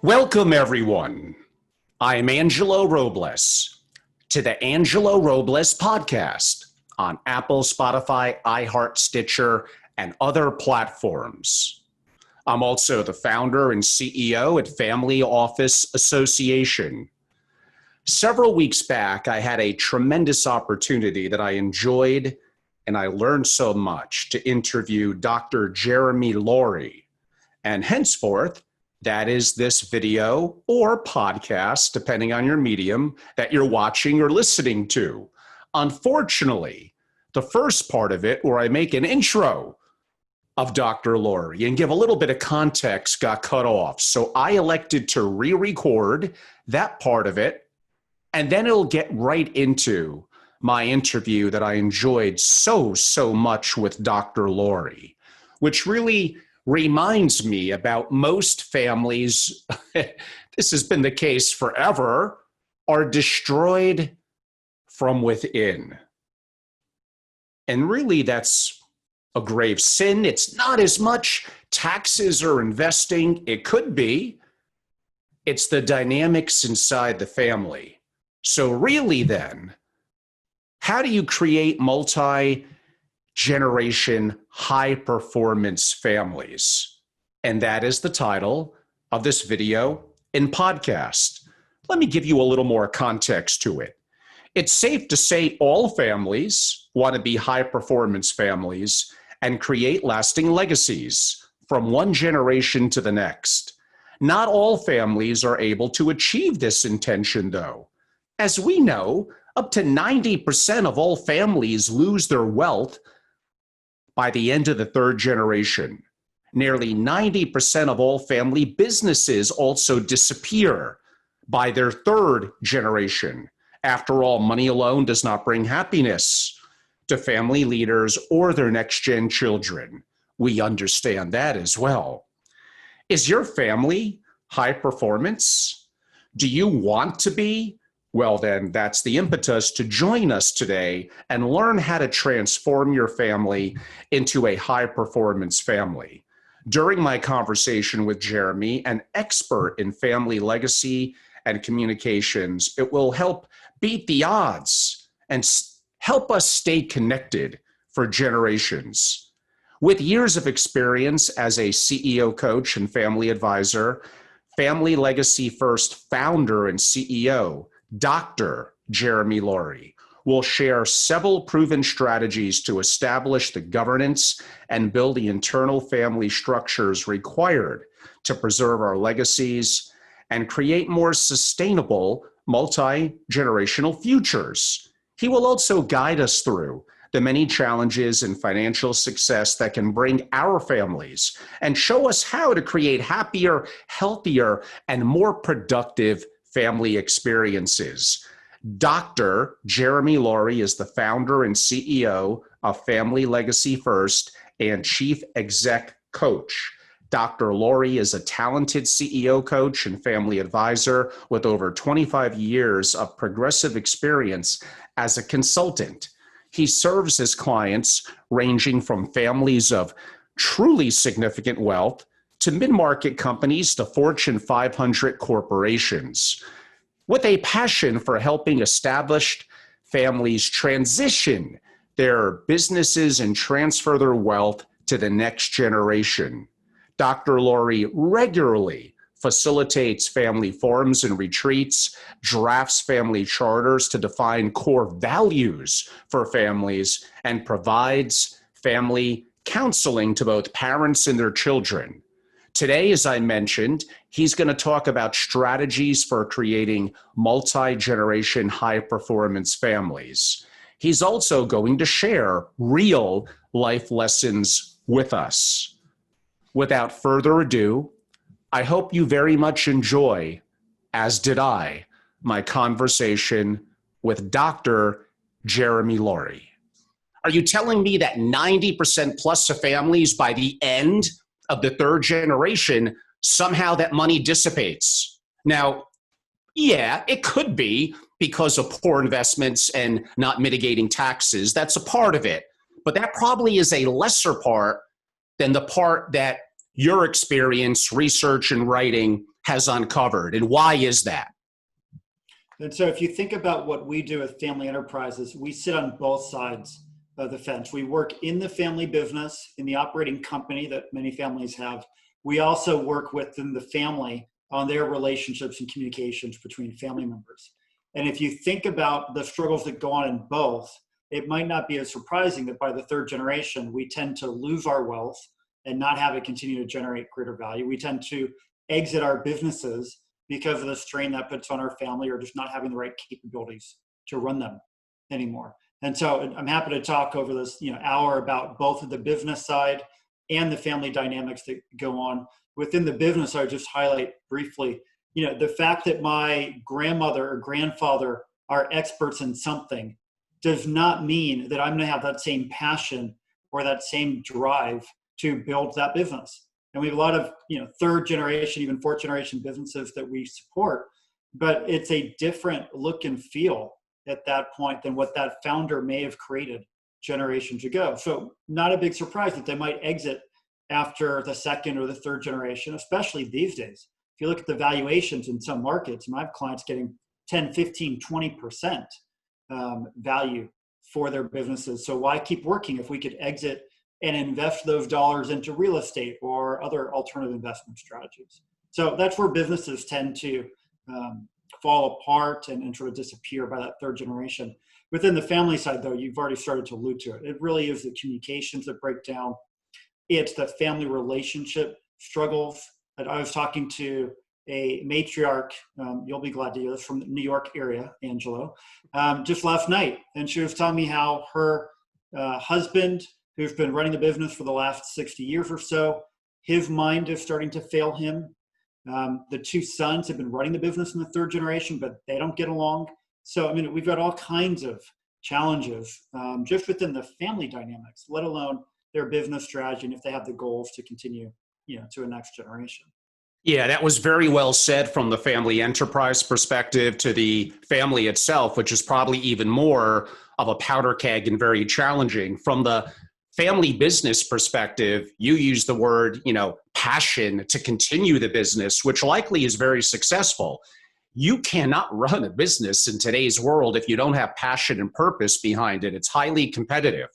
Welcome, everyone. I'm Angelo Robles to the Angelo Robles podcast on Apple, Spotify, iHeart, Stitcher, and other platforms. I'm also the founder and CEO at Family Office Association. Several weeks back, I had a tremendous opportunity that I enjoyed and I learned so much to interview Dr. Jeremy Lurey. And henceforth, that is this video or podcast, depending on your medium, that you're watching or listening to. Unfortunately, the first part of it, where I make an intro of Dr. Lurey and give a little bit of context, got cut off. So I elected to re-record that part of it, and then it'll get right into my interview that I enjoyed so much with Dr. Lurey, which really reminds me about most families, this has been the case forever, are destroyed from within. And really, that's a grave sin. It's not as much taxes or investing. It could be. It's the dynamics inside the family. So really then, how do you create multi-generation high-performance families? And that is the title of this video and podcast. Let me give you a little more context to it. It's safe to say all families want to be high-performance families and create lasting legacies from one generation to the next. Not all families are able to achieve this intention, though. As we know, up to 90% of all families lose their wealth by the end of the third generation. Nearly 90% of all family businesses also disappear by their third generation. After all, money alone does not bring happiness to family leaders or their next-gen children. We understand that as well. Is your family high performance? Do you want to be? Well, then that's the impetus to join us today and learn how to transform your family into a high-performance family. During my conversation with Jeremy, an expert in family legacy and communications, it will help beat the odds and help us stay connected for generations. With years of experience as a CEO coach and family advisor, Family Legacy First founder and CEO, Dr. Jeremy Lurey will share several proven strategies to establish the governance and build the internal family structures required to preserve our legacies and create more sustainable multi-generational futures. He will also guide us through the many challenges and financial success that can bring our families and show us how to create happier, healthier, and more productive family experiences. Dr. Jeremy Lurey is the founder and CEO of Family Legacy First and Chief Exec Coach. Dr. Lurey is a talented CEO coach and family advisor with over 25 years of progressive experience as a consultant. He serves his clients ranging from families of truly significant wealth to mid-market companies to Fortune 500 corporations, with a passion for helping established families transition their businesses and transfer their wealth to the next generation. Dr. Lurey regularly facilitates family forums and retreats, drafts family charters to define core values for families, and provides family counseling to both parents and their children. Today, as I mentioned, he's going to talk about strategies for creating multi-generation high-performance families. He's also going to share real life lessons with us. Without further ado, I hope you very much enjoy, as did I, my conversation with Dr. Jeremy Lurey. Are you telling me that 90% plus of families by the end of the third generation, somehow that money dissipates? Now, yeah, it could be because of poor investments and not mitigating taxes. That's a part of it. But that probably is a lesser part than the part that your experience, research, and writing has uncovered, and why is that? And so if you think about what we do with family enterprises, we sit on both sides of the fence. We work in the family business, in the operating company that many families have. We also work within the family on their relationships and communications between family members. And if you think about the struggles that go on in both, it might not be as surprising that by the third generation, we tend to lose our wealth and not have it continue to generate greater value. We tend to exit our businesses because of the strain that puts on our family, or just not having the right capabilities to run them anymore. And so I'm happy to talk over this hour about both of the business side and the family dynamics that go on. Within the business, I would just highlight briefly, the fact that my grandmother or grandfather are experts in something does not mean that I'm going to have that same passion or that same drive to build that business. And we have a lot of third generation, even fourth generation businesses that we support, but it's a different look and feel at that point than what that founder may have created generations ago. So not a big surprise that they might exit after the second or the third generation, especially these days. If you look at the valuations in some markets, I have clients getting 10, 15, 20% value for their businesses. So why keep working if we could exit and invest those dollars into real estate or other alternative investment strategies? So that's where businesses tend to fall apart and sort of disappear by that third generation. Within the family side, though, you've already started to allude to it. It really is the communications that break down. It's the family relationship struggles. I was talking to a matriarch, you'll be glad to hear this, from the New York area, Angelo, just last night. And she was telling me how her husband, who's been running the business for the last 60 years or so, his mind is starting to fail him. The two sons have been running the business in the third generation, but they don't get along. So, we've got all kinds of challenges just within the family dynamics, let alone their business strategy and if they have the goals to continue, to a next generation. Yeah, that was very well said from the family enterprise perspective to the family itself, which is probably even more of a powder keg and very challenging. From the family business perspective, you use the word, passion to continue the business, which likely is very successful. You cannot run a business in today's world if you don't have passion and purpose behind it. It's highly competitive.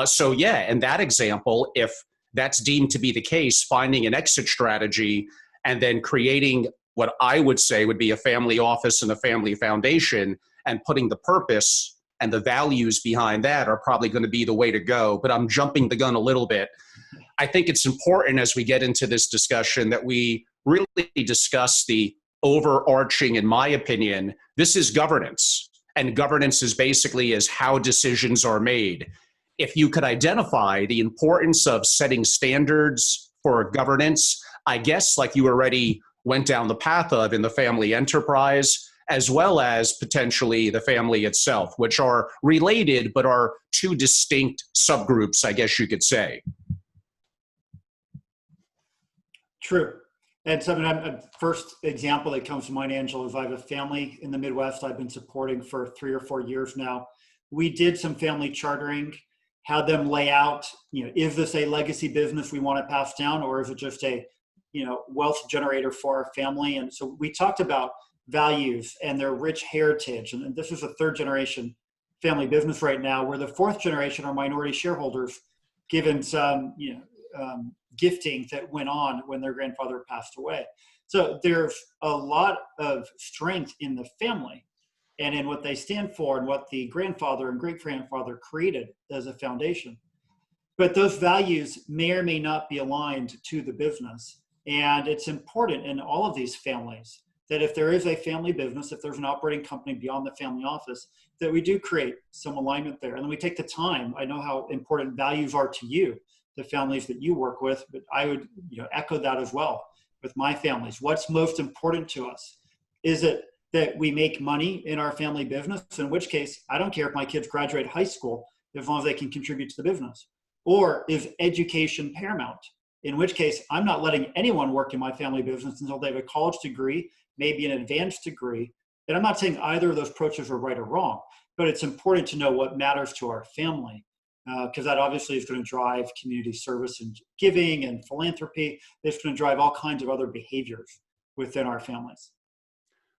So yeah, in that example, if that's deemed to be the case, finding an exit strategy and then creating what I would say would be a family office and a family foundation and putting the purpose and the values behind that are probably going to be the way to go. But I'm jumping the gun a little bit. I think it's important as we get into this discussion that we really discuss the overarching, in my opinion, this is governance. And governance is basically is how decisions are made. If you could identify the importance of setting standards for governance, I guess like you already went down the path of in the family enterprise, as well as potentially the family itself, which are related but are two distinct subgroups, I guess you could say. True. And so a first example that comes to mind, Angela, is I have a family in the Midwest I've been supporting for 3 or 4 years now. We did some family chartering, had them lay out, is this a legacy business we want to pass down, or is it just a, wealth generator for our family? And so we talked about values and their rich heritage. And this is a third generation family business right now, where the fourth generation are minority shareholders, given some, gifting that went on when their grandfather passed away. So there's a lot of strength in the family and in what they stand for and what the grandfather and great-grandfather created as a foundation. But those values may or may not be aligned to the business. And it's important in all of these families that if there is a family business, if there's an operating company beyond the family office, that we do create some alignment there. And then we take the time. I know how important values are to you, the families that you work with, but I would echo that as well with my families. What's most important to us? Is it that we make money in our family business, in which case I don't care if my kids graduate high school as long as they can contribute to the business? Or is education paramount? In which case I'm not letting anyone work in my family business until they have a college degree, maybe an advanced degree. And I'm not saying either of those approaches are right or wrong, but it's important to know what matters to our family. Because that obviously is going to drive community service and giving and philanthropy. It's going to drive all kinds of other behaviors within our families.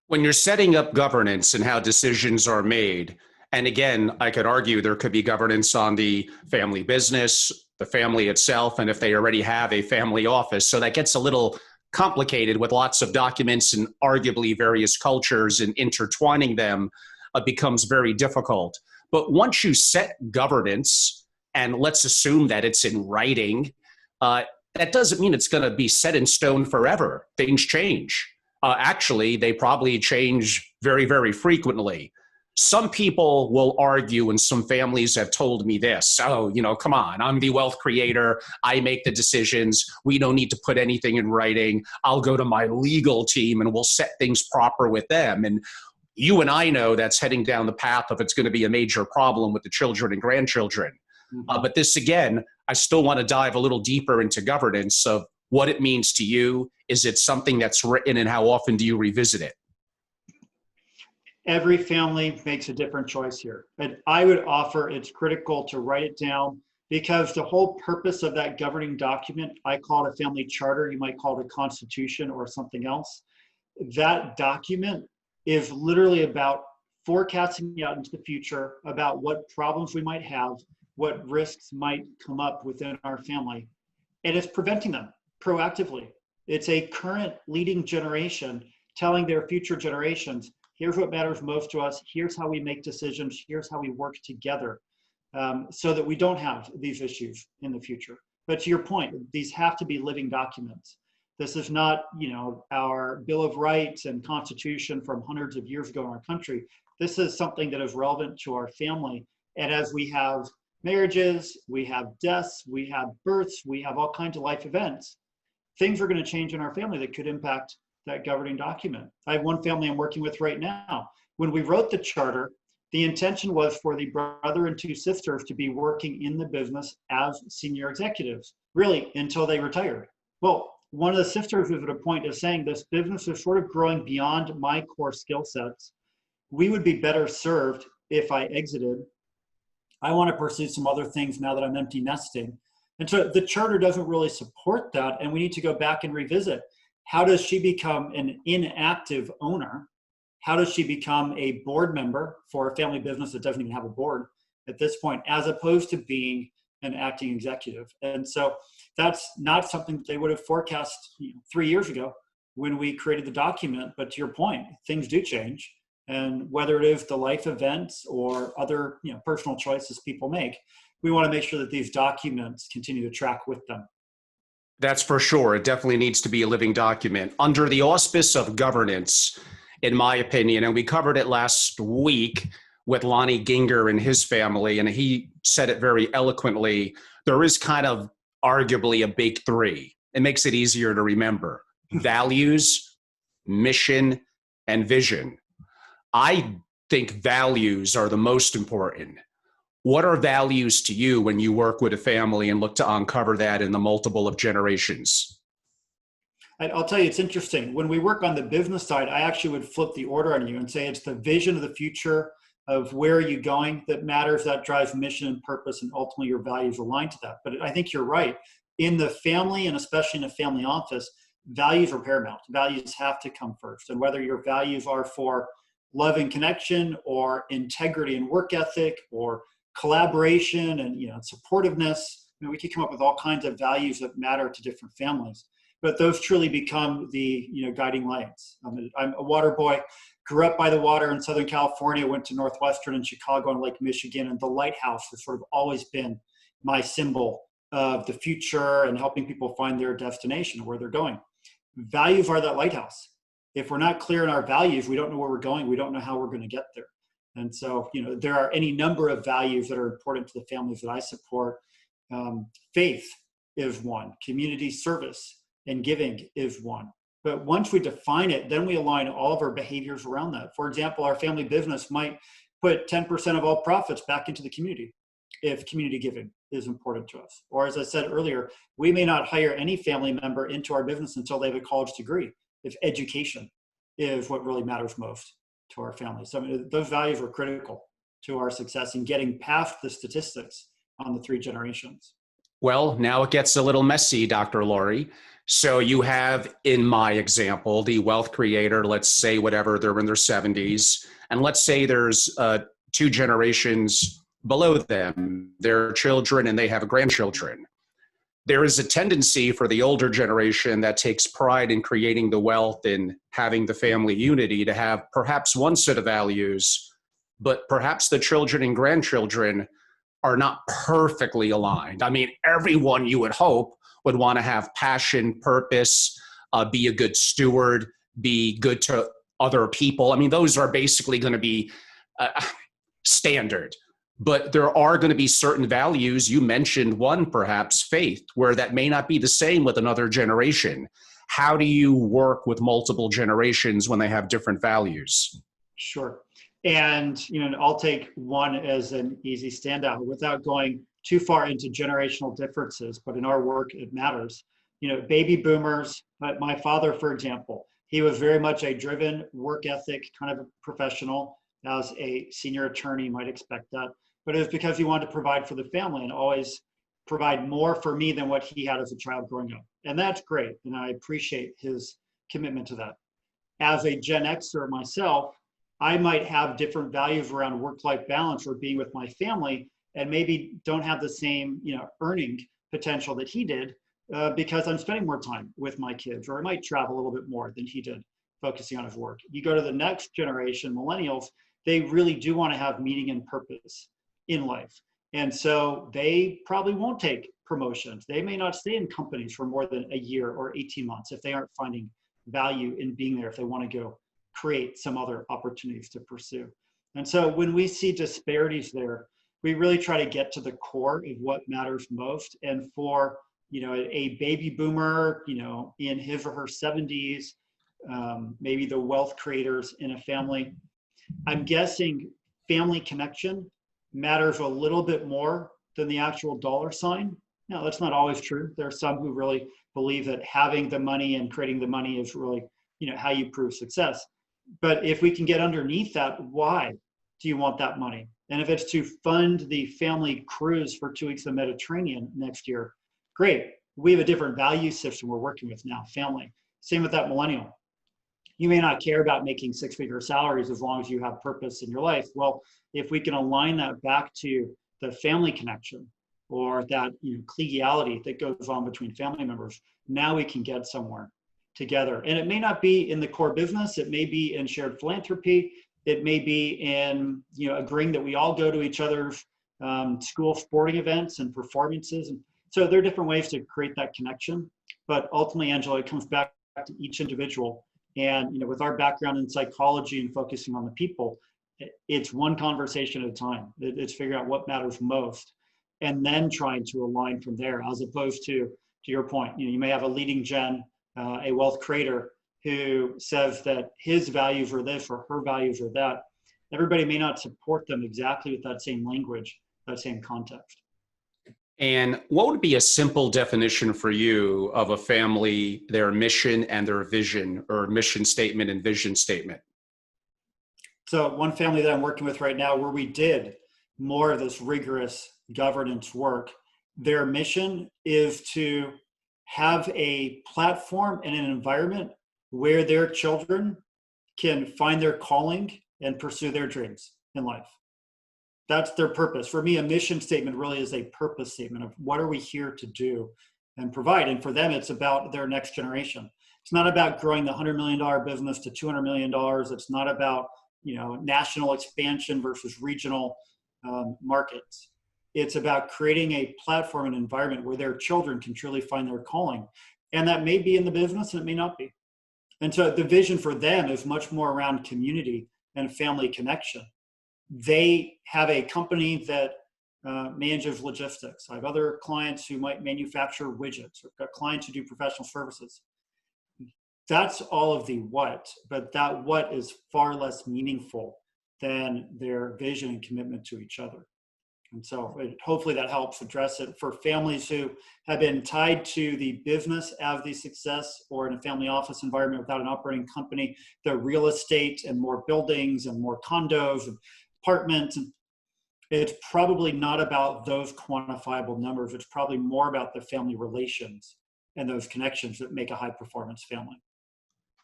When you're setting up governance and how decisions are made, and again, I could argue there could be governance on the family business, the family itself, and if they already have a family office. So that gets a little complicated with lots of documents and arguably various cultures, and intertwining them becomes very difficult. But once you set governance, and let's assume that it's in writing, that doesn't mean it's going to be set in stone forever. Things change. Actually, they probably change very, very frequently. Some people will argue, and some families have told me this: oh, come on, I'm the wealth creator. I make the decisions. We don't need to put anything in writing. I'll go to my legal team and we'll set things proper with them. And you and I know that's heading down the path of it's going to be a major problem with the children and grandchildren. But this, again, I still want to dive a little deeper into governance of what it means to you. Is it something that's written, and how often do you revisit it? Every family makes a different choice here. But I would offer it's critical to write it down, because the whole purpose of that governing document, I call it a family charter, you might call it a constitution or something else. That document is literally about forecasting out into the future about what problems we might have, what risks might come up within our family, and it's preventing them proactively. It's a current leading generation telling their future generations, here's what matters most to us, here's how we make decisions, here's how we work together, so that we don't have these issues in the future. But to your point, these have to be living documents. This is not, our Bill of Rights and Constitution from hundreds of years ago in our country. This is something that is relevant to our family. And as we have marriages, we have deaths, we have births, we have all kinds of life events, things are going to change in our family that could impact that governing document. I have one family I'm working with right now. When we wrote the charter, the intention was for the brother and two sisters to be working in the business as senior executives, really until they retired. Well, one of the sisters was at a point of saying, this business is sort of growing beyond my core skill sets. We would be better served if I exited. I want to pursue some other things now that I'm empty nesting. And so the charter doesn't really support that. And we need to go back and revisit. How does she become an inactive owner? How does she become a board member for a family business that doesn't even have a board at this point, as opposed to being an acting executive? And so that's not something that they would have forecast 3 years ago when we created the document. But to your point, things do change. And whether it is the life events or other personal choices people make, we want to make sure that these documents continue to track with them. That's for sure. It definitely needs to be a living document. Under the auspice of governance, in my opinion, and we covered it last week with Lonnie Ginger and his family, and he said it very eloquently, there is kind of arguably a big three. It makes it easier to remember: values, mission, and vision. I think values are the most important. What are values to you when you work with a family and look to uncover that in the multiple of generations? I'll tell you, it's interesting. When we work on the business side, I actually would flip the order on you and say it's the vision of the future of where are you going that matters, that drives mission and purpose, and ultimately your values align to that. But I think you're right. In the family, and especially in a family office, values are paramount. Values have to come first. And whether your values are for love and connection, or integrity and work ethic, or collaboration and supportiveness, we could come up with all kinds of values that matter to different families. But those truly become the guiding lights. I'm a water boy, grew up by the water in Southern California, went to Northwestern in Chicago and Lake Michigan, and the lighthouse has sort of always been my symbol of the future and helping people find their destination, where they're going. Values are that lighthouse. If we're not clear in our values, we don't know where we're going. We don't know how we're going to get there. And so, there are any number of values that are important to the families that I support. Faith is one. Community service and giving is one. But once we define it, then we align all of our behaviors around that. For example, our family business might put 10% of all profits back into the community if community giving is important to us. Or as I said earlier, we may not hire any family member into our business until they have a college degree, if education is what really matters most to our families. So those values are critical to our success in getting past the statistics on the 3 generations. Well, now it gets a little messy, Dr. Lurey. So you have, in my example, the wealth creator, let's say whatever, they're in their 70s. And let's say there's two generations below them, their children, and they have grandchildren. There is a tendency for the older generation that takes pride in creating the wealth and having the family unity to have perhaps one set of values, but perhaps the children and grandchildren are not perfectly aligned. I mean, everyone you would hope would want to have passion, purpose, be a good steward, be good to other people. I mean, those are basically going to be standard. But there are going to be certain values. You mentioned one, perhaps faith, where that may not be the same with another generation. How do you work with multiple generations when they have different values? Sure. And, I'll take one as an easy standout without going too far into generational differences, but in our work, it matters. Baby boomers, my father, for example, he was very much a driven work ethic kind of a professional. As a senior attorney, you might expect that. But it was because he wanted to provide for the family and always provide more for me than what he had as a child growing up. And that's great. And I appreciate his commitment to that. As a Gen Xer myself, I might have different values around work-life balance or being with my family, and maybe don't have the same, earning potential that he did because I'm spending more time with my kids, or I might travel a little bit more than he did, focusing on his work. You go to the next generation, millennials, they really do want to have meaning and purpose in life. And so they probably won't take promotions. They may not stay in companies for more than a year or 18 months if they aren't finding value in being there, if they want to go create some other opportunities to pursue. And so when we see disparities there, we really try to get to the core of what matters most. And for a baby boomer, in his or her 70s, maybe the wealth creators in a family, I'm guessing family connection matters a little bit more than the actual dollar sign. Now, that's not always true. There are some who really believe that having the money and creating the money is really, how you prove success. But if we can get underneath that, why do you want that money? And if it's to fund the family cruise for 2 weeks in the Mediterranean next year, great. We have a different value system we're working with now, family. Same with that millennial. You may not care about making six-figure salaries as long as you have purpose in your life. Well, if we can align that back to the family connection or that collegiality that goes on between family members, now we can get somewhere together. And it may not be in the core business. It may be in shared philanthropy. It may be in agreeing that we all go to each other's school sporting events and performances. And so there are different ways to create that connection. But ultimately, Angela, it comes back to each individual. And with our background in psychology and focusing on the people, it's one conversation at a time. It's figuring out what matters most, and then trying to align from there. As opposed to your point, you may have a leading gen, a wealth creator who says that his values are this or her values are that. Everybody may not support them exactly with that same language, that same context. And what would be a simple definition for you of a family, their mission and their vision, or mission statement and vision statement? So one family that I'm working with right now, where we did more of this rigorous governance work, their mission is to have a platform and an environment where their children can find their calling and pursue their dreams in life. That's their purpose. For me, a mission statement really is a purpose statement of what are we here to do and provide. And for them, it's about their next generation. It's not about growing the $100 million business to $200 million. It's not about national expansion versus regional markets. It's about creating a platform and environment where their children can truly find their calling. And that may be in the business and it may not be. And so the vision for them is much more around community and family connection. They have a company that manages logistics. I have other clients who might manufacture widgets, or got clients who do professional services. That's all of the what, but that what is far less meaningful than their vision and commitment to each other. And so hopefully that helps address it for families who have been tied to the business as the success, or in a family office environment without an operating company, the real estate and more buildings and more condos and apartments. And it's probably not about those quantifiable numbers. It's probably more about the family relations and those connections that make a high performance family.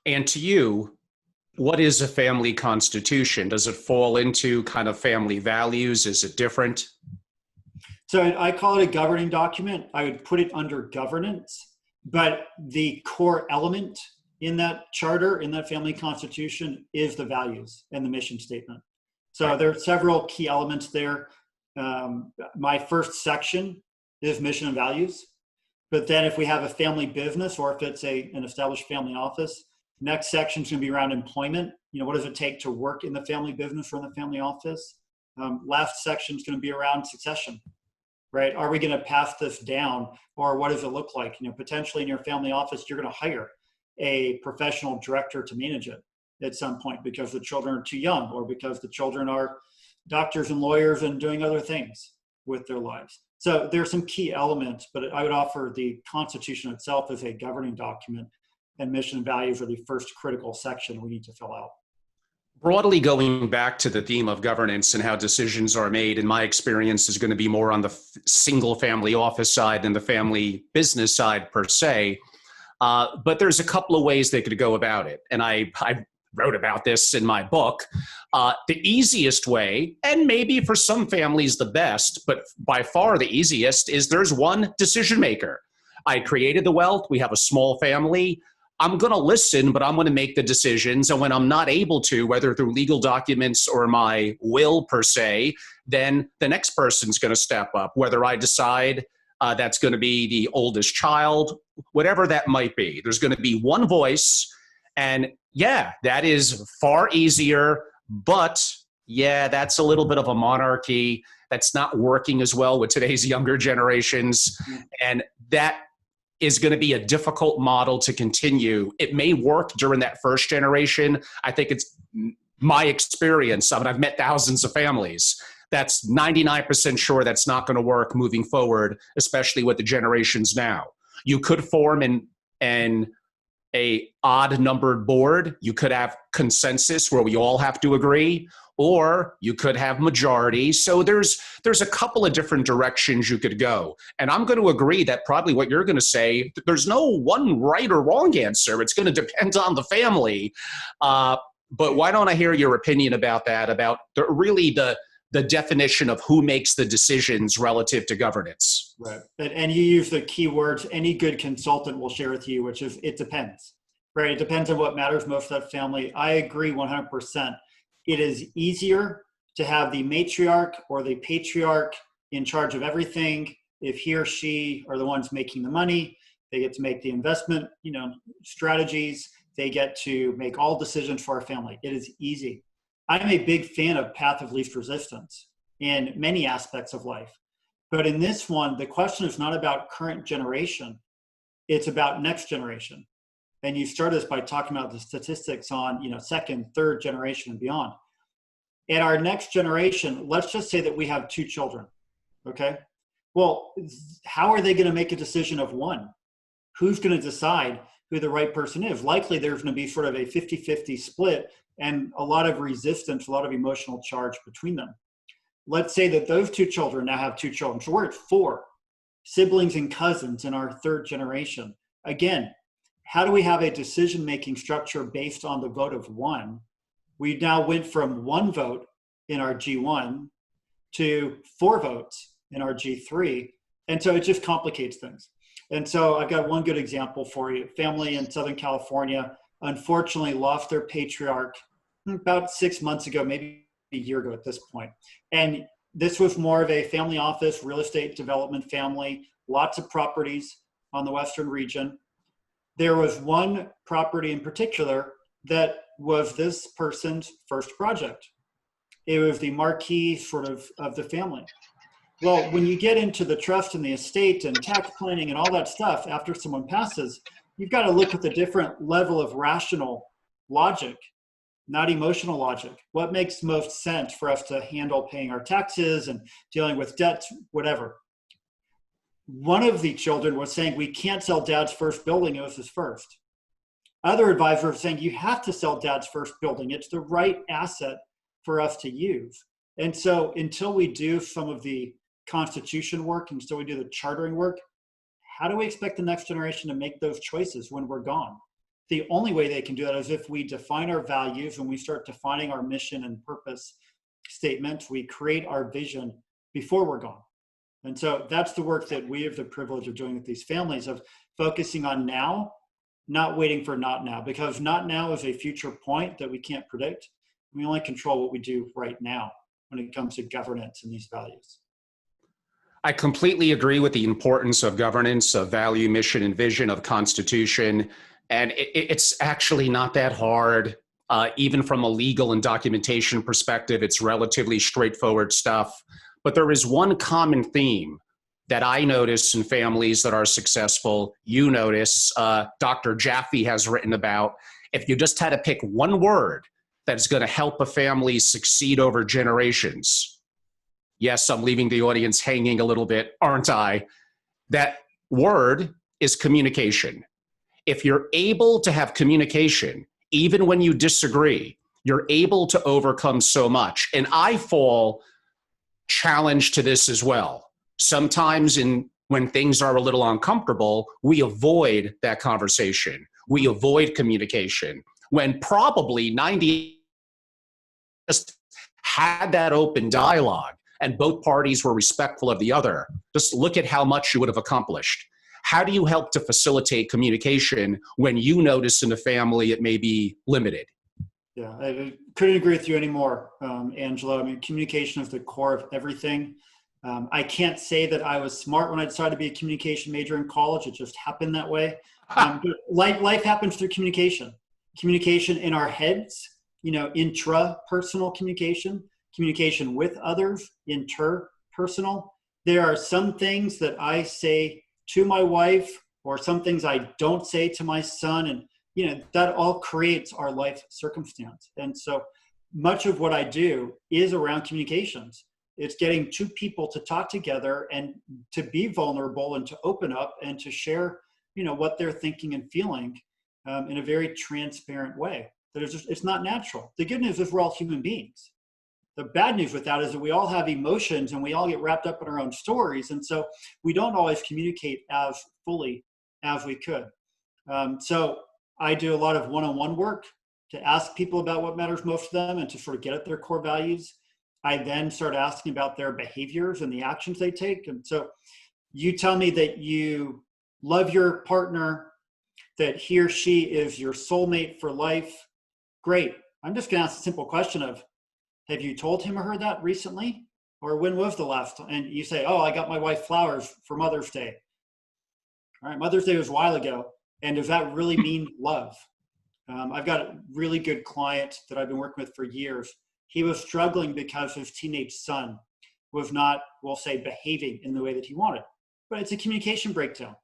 And to you, what is a family constitution? Does it fall into kind of family values? Is it different? So I call it a governing document. I would put it under governance, but the core element in that charter, in that family constitution, is the values and the mission statement. So Right. there are several key elements there. My first section is mission and values. But then if we have a family business or if it's an established family office, next section is going to be around employment. What does it take to work in the family business or in the family office? Last section is going to be around succession, right? Are we going to pass this down, or what does it look like? Potentially in your family office, you're going to hire a professional director to manage it at some point because the children are too young, or because the children are doctors and lawyers and doing other things with their lives. So there's some key elements, but I would offer the Constitution itself as a governing document, and mission and values are the first critical section we need to fill out. Broadly going back to the theme of governance and how decisions are made, in my experience, is going to be more on the single family office side than the family business side per se. But there's a couple of ways they could go about it. And I wrote about this in my book. The easiest way, and maybe for some families the best, but by far the easiest, is there's one decision maker. I created the wealth. We have a small family. I'm going to listen, but I'm going to make the decisions. And when I'm not able to, whether through legal documents or my will per se, then the next person's going to step up, whether I decide that's going to be the oldest child, whatever that might be. There's going to be one voice. And yeah, that is far easier. But yeah, that's a little bit of a monarchy that's not working as well with today's younger generations. And that is going to be a difficult model to continue. It may work during that first generation. I think it's my experience. I mean, I've met thousands of families. That's 99% sure that's not going to work moving forward, especially with the generations now. You could form an odd numbered board. You could have consensus where we all have to agree, or you could have majority. So there's a couple of different directions you could go. And I'm going to agree that probably what you're going to say, there's no one right or wrong answer. It's going to depend on the family. But why don't I hear your opinion about that, about the definition of who makes the decisions relative to governance? Right. And you use the key words any good consultant will share with you, which is it depends, right? It depends on what matters most to that family. I agree 100%. It is easier to have the matriarch or the patriarch in charge of everything if he or she are the ones making the money. They get to make the investment, strategies. They get to make all decisions for our family. It is easy. I'm a big fan of path of least resistance in many aspects of life. But in this one, the question is not about current generation. It's about next generation. And you start this by talking about the statistics on, second, third generation and beyond. In our next generation, let's just say that we have 2 children, okay? Well, how are they going to make a decision of one? Who's going to decide who the right person is? Likely there's going to be sort of a 50-50 split and a lot of resistance, a lot of emotional charge between them. Let's say that those 2 children now have 2 children. So we're at 4 siblings and cousins in our third generation. Again, how do we have a decision-making structure based on the vote of 1? We now went from 1 vote in our G1 to 4 votes in our G3. And so it just complicates things. And so I've got one good example for you. Family in Southern California unfortunately lost their patriarch about 6 months ago, maybe a year ago at this point. And this was more of a family office, real estate development family, lots of properties on the Western region. There was one property in particular that was this person's first project. It was the marquee sort of the family. Well, when you get into the trust and the estate and tax planning and all that stuff after someone passes, you've got to look at the different level of rational logic, not emotional logic. What makes most sense for us to handle paying our taxes and dealing with debts, whatever. One of the children was saying, we can't sell dad's first building, it was his first. Other advisors were saying, you have to sell dad's first building. It's the right asset for us to use. And so until we do some of the constitution work, until we do the chartering work, how do we expect the next generation to make those choices when we're gone? The only way they can do that is if we define our values and we start defining our mission and purpose statement, we create our vision before we're gone. And so that's the work that we have the privilege of doing with these families, of focusing on now, not waiting for not now, because not now is a future point that we can't predict. We only control what we do right now when it comes to governance and these values. I completely agree with the importance of governance, of value, mission, and vision, of Constitution. And it's actually not that hard. Even from a legal and documentation perspective, it's relatively straightforward stuff. But there is one common theme that I notice in families that are successful. You notice, Dr. Jaffe has written about, if you just had to pick one word that's going to help a family succeed over generations. Yes, I'm leaving the audience hanging a little bit, aren't I? That word is communication. If you're able to have communication, even when you disagree, you're able to overcome so much. And I fall challenge to this as well. Sometimes when things are a little uncomfortable, we avoid that conversation. We avoid communication when probably 90 just had that open dialogue and both parties were respectful of the other. Just look at how much you would have accomplished. How do you help to facilitate communication when you notice in the family it may be limited? Yeah, I couldn't agree with you anymore, Angelo. I mean, communication is the core of everything. I can't say that I was smart when I decided to be a communication major in college. It just happened that way. But life happens through communication. Communication in our heads, intrapersonal communication, communication with others, interpersonal. There are some things that I say to my wife or some things I don't say to my son, and that all creates our life circumstance. And so much of what I do is around communications. It's getting two people to talk together and to be vulnerable and to open up and to share, what they're thinking and feeling in a very transparent way. That it's not natural. The good news is we're all human beings. The bad news with that is that we all have emotions and we all get wrapped up in our own stories. And so we don't always communicate as fully as we could. So I do a lot of one-on-one work to ask people about what matters most to them and to sort of get at their core values. I then start asking about their behaviors and the actions they take. And so you tell me that you love your partner, that he or she is your soulmate for life. Great. I'm just going to ask a simple question of, have you told him or her that recently? Or when was the last time? And you say, oh, I got my wife flowers for Mother's Day. All right, Mother's Day was a while ago. And does that really mean love? I've got a really good client that I've been working with for years. He was struggling because his teenage son was not, we'll say, behaving in the way that he wanted. But it's a communication breakdown.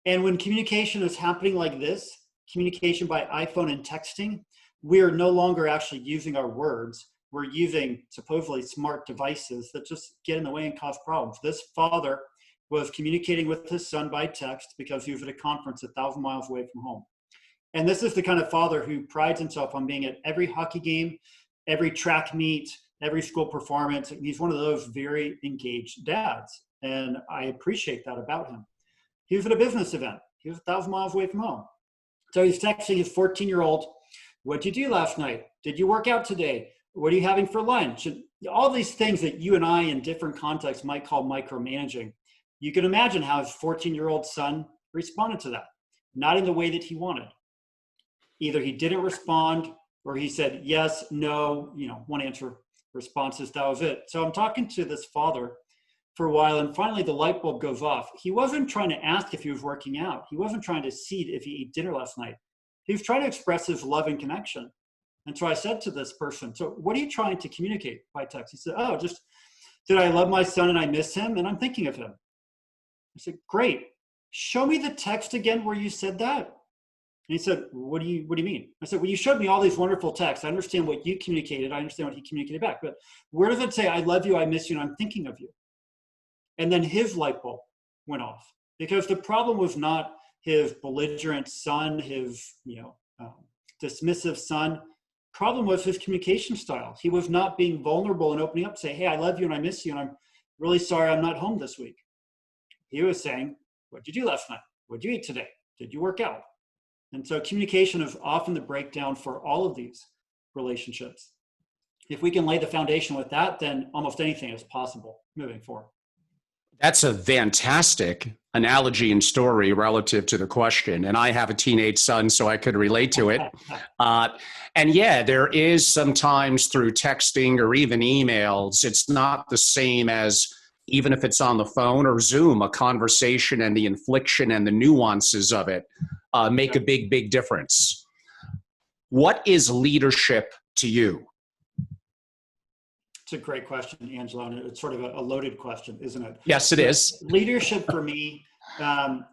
And when communication is happening like this, communication by iPhone and texting, we are no longer actually using our words. We're using supposedly smart devices that just get in the way and cause problems. This father was communicating with his son by text because he was at a conference 1,000 miles away from home. And this is the kind of father who prides himself on being at every hockey game, every track meet, every school performance. He's one of those very engaged dads. And I appreciate that about him. He was at a business event. He was 1,000 miles away from home. So he's texting his 14-year-old, what'd you do last night? Did you work out today? What are you having for lunch? And all these things that you and I in different contexts might call micromanaging. You can imagine how his 14-year-old son responded to that, not in the way that he wanted. Either he didn't respond or he said yes, no, one answer responses, that was it. So I'm talking to this father for a while, and finally the light bulb goes off. He wasn't trying to ask if he was working out. He wasn't trying to see if he ate dinner last night. He was trying to express his love and connection. And so I said to this person, so what are you trying to communicate by text? He said, oh, just that I love my son and I miss him and I'm thinking of him. I said, great. Show me the text again where you said that. And he said, what do you mean? I said, well, you showed me all these wonderful texts. I understand what you communicated. I understand what he communicated back. But where does it say, I love you, I miss you, and I'm thinking of you? And then his light bulb went off, because the problem was not his belligerent son, his dismissive son. Problem was his communication style. He was not being vulnerable and opening up, say, hey, I love you and I miss you, and I'm really sorry I'm not home this week. He was saying, What did you do last night? What did you eat today? Did you work out? And so communication is often the breakdown for all of these relationships. If we can lay the foundation with that, then almost anything is possible moving forward. That's a fantastic analogy and story relative to the question. And I have a teenage son, so I could relate to it. And yeah, there is sometimes through texting or even emails, it's not the same as even if it's on the phone or Zoom, a conversation and the inflection and the nuances of it make a big, big difference. What is leadership to you? It's a great question, Angelo, and it's sort of a loaded question, isn't it? Yes, it is. Leadership for me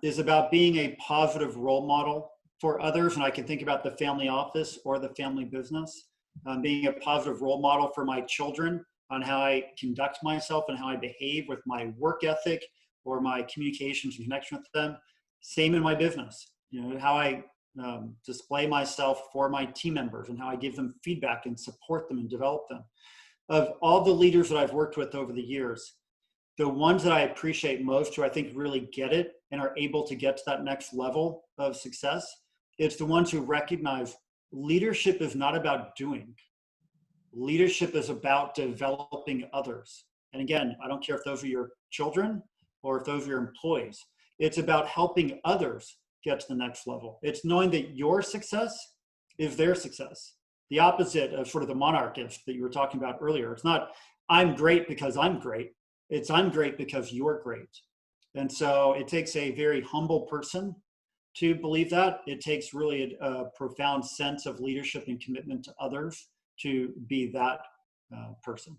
is about being a positive role model for others, and I can think about the family office or the family business, being a positive role model for my children on how I conduct myself and how I behave with my work ethic or my communications and connection with them. Same in my business, how I display myself for my team members and how I give them feedback and support them and develop them. Of all the leaders that I've worked with over the years, the ones that I appreciate most, who I think really get it and are able to get to that next level of success, it's the ones who recognize leadership is not about doing. Leadership is about developing others. And again, I don't care if those are your children or if those are your employees. It's about helping others get to the next level. It's knowing that your success is their success. The opposite of sort of the monarchist that you were talking about earlier. It's not, I'm great because I'm great. It's, I'm great because you're great. And so it takes a very humble person to believe that. It takes really a profound sense of leadership and commitment to others to be that person.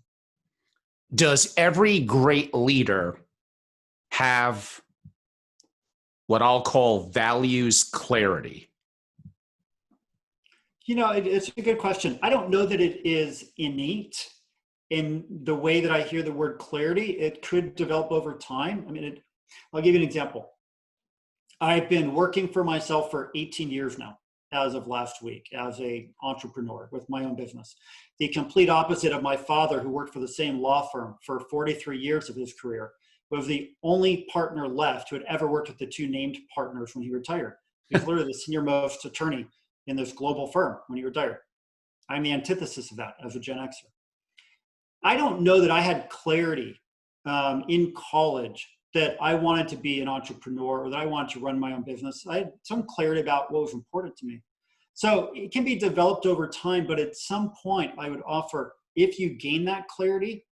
Does every great leader have what I'll call values clarity? It's a good question. I don't know that it is innate in the way that I hear the word clarity. It could develop over time. I'll give you an example. I've been working for myself for 18 years now, as of last week, as an entrepreneur with my own business. The complete opposite of my father, who worked for the same law firm for 43 years of his career, was the only partner left who had ever worked with the two named partners when he retired. He was literally the senior most attorney in this global firm when he retired. I'm the antithesis of that as a Gen Xer. I don't know that I had clarity in college that I wanted to be an entrepreneur or that I wanted to run my own business. I had some clarity about what was important to me. So it can be developed over time, but at some point I would offer, if you gain that clarity,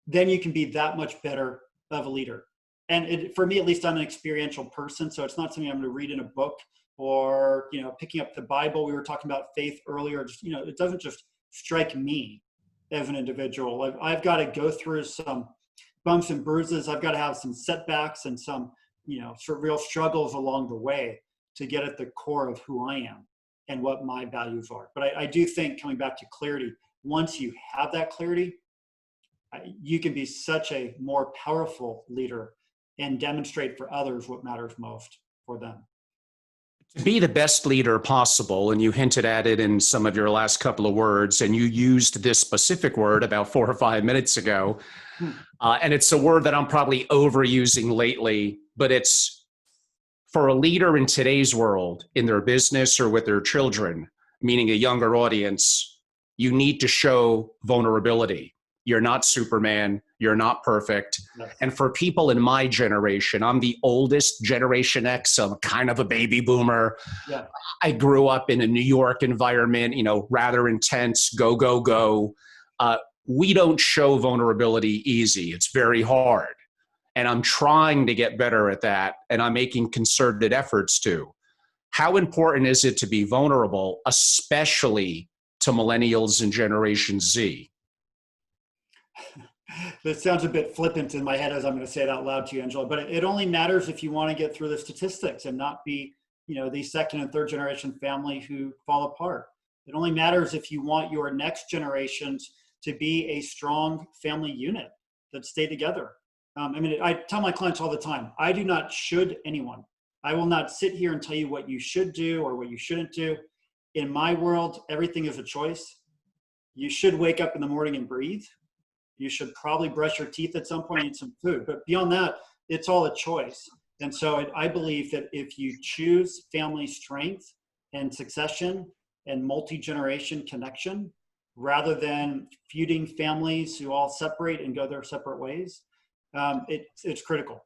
then you can be that much better of a leader. And for me, at least, I'm an experiential person. So it's not something I'm going to read in a book or, picking up the Bible. We were talking about faith earlier. Just, it doesn't just strike me as an individual. I've got to go through some bumps and bruises. I've got to have some setbacks and some, sort of real struggles along the way to get at the core of who I am and what my values are. But I do think, coming back to clarity, once you have that clarity, you can be such a more powerful leader and demonstrate for others what matters most for them. To be the best leader possible, and you hinted at it in some of your last couple of words, and you used this specific word about 4 or 5 minutes ago, and it's a word that I'm probably overusing lately, but it's for a leader in today's world, in their business or with their children, meaning a younger audience, you need to show vulnerability. You're not Superman. You're not perfect. Yes. And for people in my generation, I'm the oldest, Generation X. I'm kind of a baby boomer. Yeah. I grew up in a New York environment, rather intense, go, go, go. We don't show vulnerability easy. It's very hard. And I'm trying to get better at that. And I'm making concerted efforts to. How important is it to be vulnerable, especially to millennials and Generation Z? That sounds a bit flippant in my head as I'm going to say it out loud to you, Angela, but it only matters if you want to get through the statistics and not be, the second and third generation family who fall apart. It only matters if you want your next generations to be a strong family unit that stay together. I tell my clients all the time, I do not should anyone. I will not sit here and tell you what you should do or what you shouldn't do. In my world, everything is a choice. You should wake up in the morning and breathe. You should probably brush your teeth at some point and eat some food. But beyond that, it's all a choice. And so I believe that if you choose family strength and succession and multi-generation connection, rather than feuding families who all separate and go their separate ways, it's critical.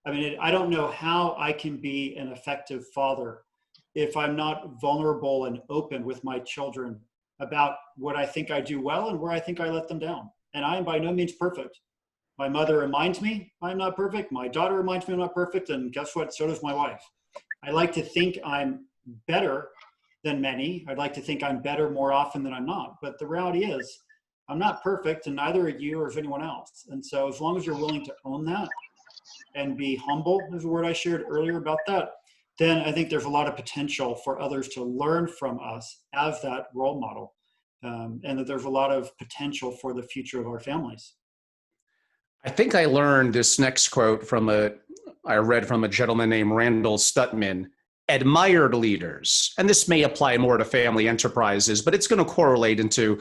I mean, I don't know how I can be an effective father if I'm not vulnerable and open with my children about what I think I do well and where I think I let them down. And I am by no means perfect. My mother reminds me I'm not perfect. My daughter reminds me I'm not perfect. And guess what? So does my wife. I like to think I'm better than many. I'd like to think I'm better more often than I'm not. But the reality is, I'm not perfect, and neither are you or is anyone else. And so as long as you're willing to own that and be humble, is a word I shared earlier about that, then I think there's a lot of potential for others to learn from us as that role model. And that there's a lot of potential for the future of our families. I think I learned this next quote I read from a gentleman named Randall Stutman. Admired leaders, and this may apply more to family enterprises, but it's going to correlate into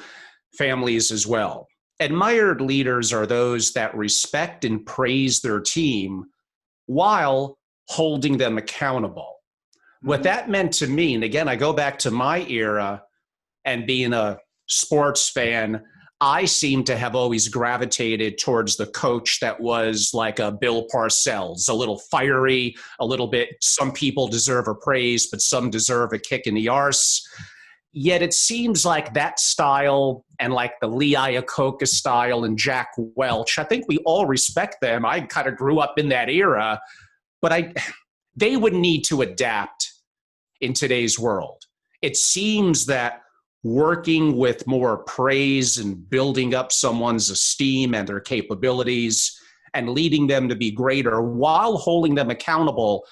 families as well. Admired leaders are those that respect and praise their team while holding them accountable. Mm-hmm. What that meant to me, and again, I go back to my era and being a sports fan, I seem to have always gravitated towards the coach that was like a Bill Parcells, a little fiery, a little bit, some people deserve a praise, but some deserve a kick in the arse. Yet it seems like that style and like the Lee Iacocca style and Jack Welch, I think we all respect them. I kind of grew up in that era, but they would need to adapt in today's world. It seems that working with more praise and building up someone's esteem and their capabilities and leading them to be greater while holding them accountable,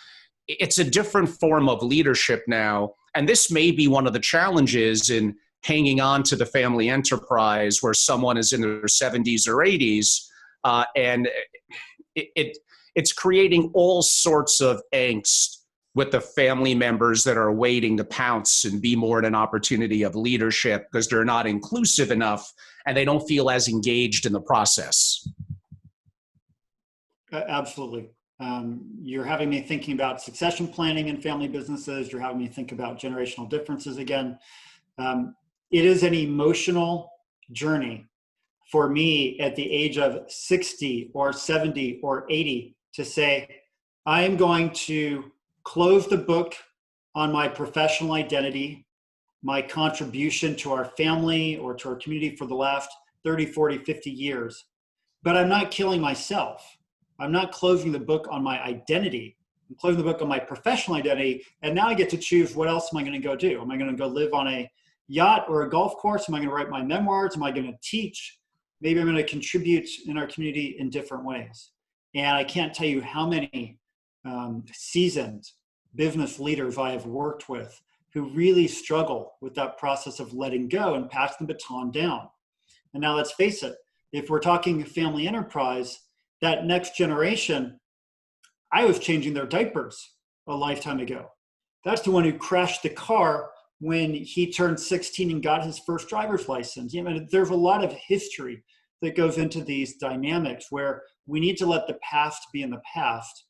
it's a different form of leadership now. And this may be one of the challenges in hanging on to the family enterprise where someone is in their 70s or 80s, and it's creating all sorts of angst with the family members that are waiting to pounce and be more in an opportunity of leadership because they're not inclusive enough and they don't feel as engaged in the process. Absolutely. You're having me thinking about succession planning in family businesses. You're having me think about generational differences again. It is an emotional journey for me at the age of 60 or 70 or 80 to say, I am going to close the book on my professional identity, my contribution to our family or to our community for the last 30, 40, 50 years. But I'm not killing myself. I'm not closing the book on my identity. I'm closing the book on my professional identity. And now I get to choose, what else am I going to go do? Am I going to go live on a yacht or a golf course? Am I going to write my memoirs? Am I going to teach? Maybe I'm going to contribute in our community in different ways. And I can't tell you how many seasoned business leaders I have worked with who really struggle with that process of letting go and pass the baton down. And now let's face it, if we're talking family enterprise, that next generation, I was changing their diapers a lifetime ago. That's the one who crashed the car when he turned 16 and got his first driver's license. You know, there's a lot of history that goes into these dynamics where we need to let the past be in the past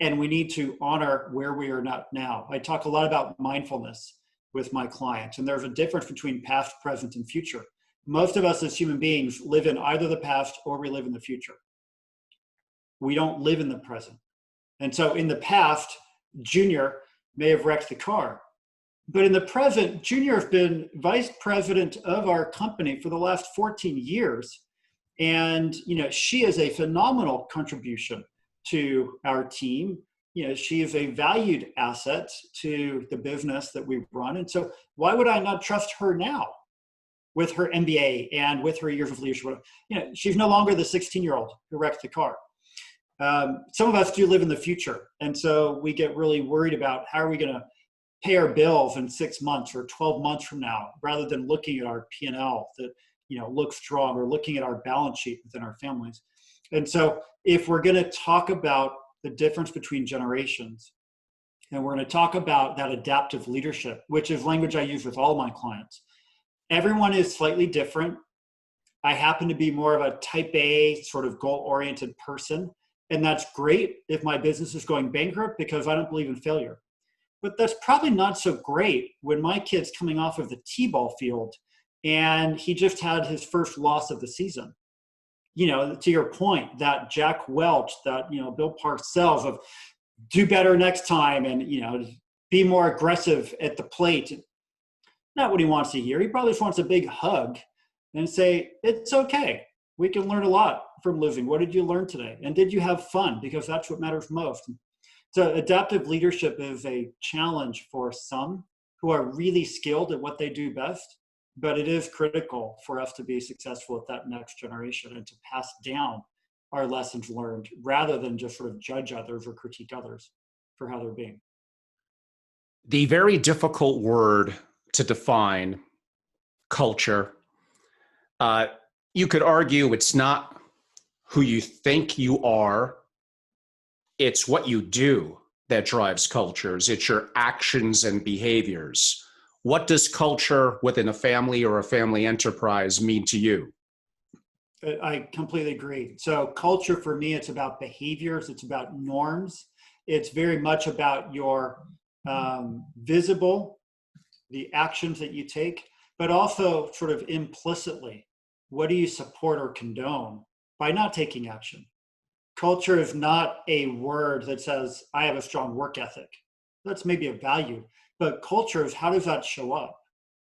and we need to honor where we are not now. I talk a lot about mindfulness with my clients, and there's a difference between past, present, and future. Most of us as human beings live in either the past or we live in the future. We don't live in the present. And so in the past, Junior may have wrecked the car. But in the present, Junior has been vice president of our company for the last 14 years. And, you know, she is a phenomenal contribution to our team. You know, she is a valued asset to the business that we run. And so why would I not trust her now with her MBA and with her years of leadership? You know, she's no longer the 16-year-old who wrecked the car. Some of us do live in the future. And so we get really worried about how are we going to pay our bills in 6 months or 12 months from now, rather than looking at our P&L that, you know, looks strong, or looking at our balance sheet within our families. And so if we're going to talk about the difference between generations, and we're going to talk about that adaptive leadership, which is language I use with all my clients, everyone is slightly different. I happen to be more of a type A sort of goal-oriented person. And that's great if my business is going bankrupt because I don't believe in failure. But that's probably not so great when my kid's coming off of the T-ball field and he just had his first loss of the season. To your point, that Jack Welch, that, Bill Parcells of do better next time and, be more aggressive at the plate. Not what he wants to hear. He probably just wants a big hug and say, it's okay. We can learn a lot from losing. What did you learn today? And did you have fun? Because that's what matters most. So adaptive leadership is a challenge for some who are really skilled at what they do best, but it is critical for us to be successful at that next generation and to pass down our lessons learned rather than just sort of judge others or critique others for how they're being. The very difficult word to define, culture, you could argue it's not who you think you are, it's what you do that drives cultures. It's your actions and behaviors. What does culture within a family or a family enterprise mean to you? I completely agree. So culture for me, it's about behaviors, it's about norms. It's very much about your visible, the actions that you take, but also sort of implicitly, what do you support or condone by not taking action? Culture is not a word that says, I have a strong work ethic. That's maybe a value, but culture is how does that show up?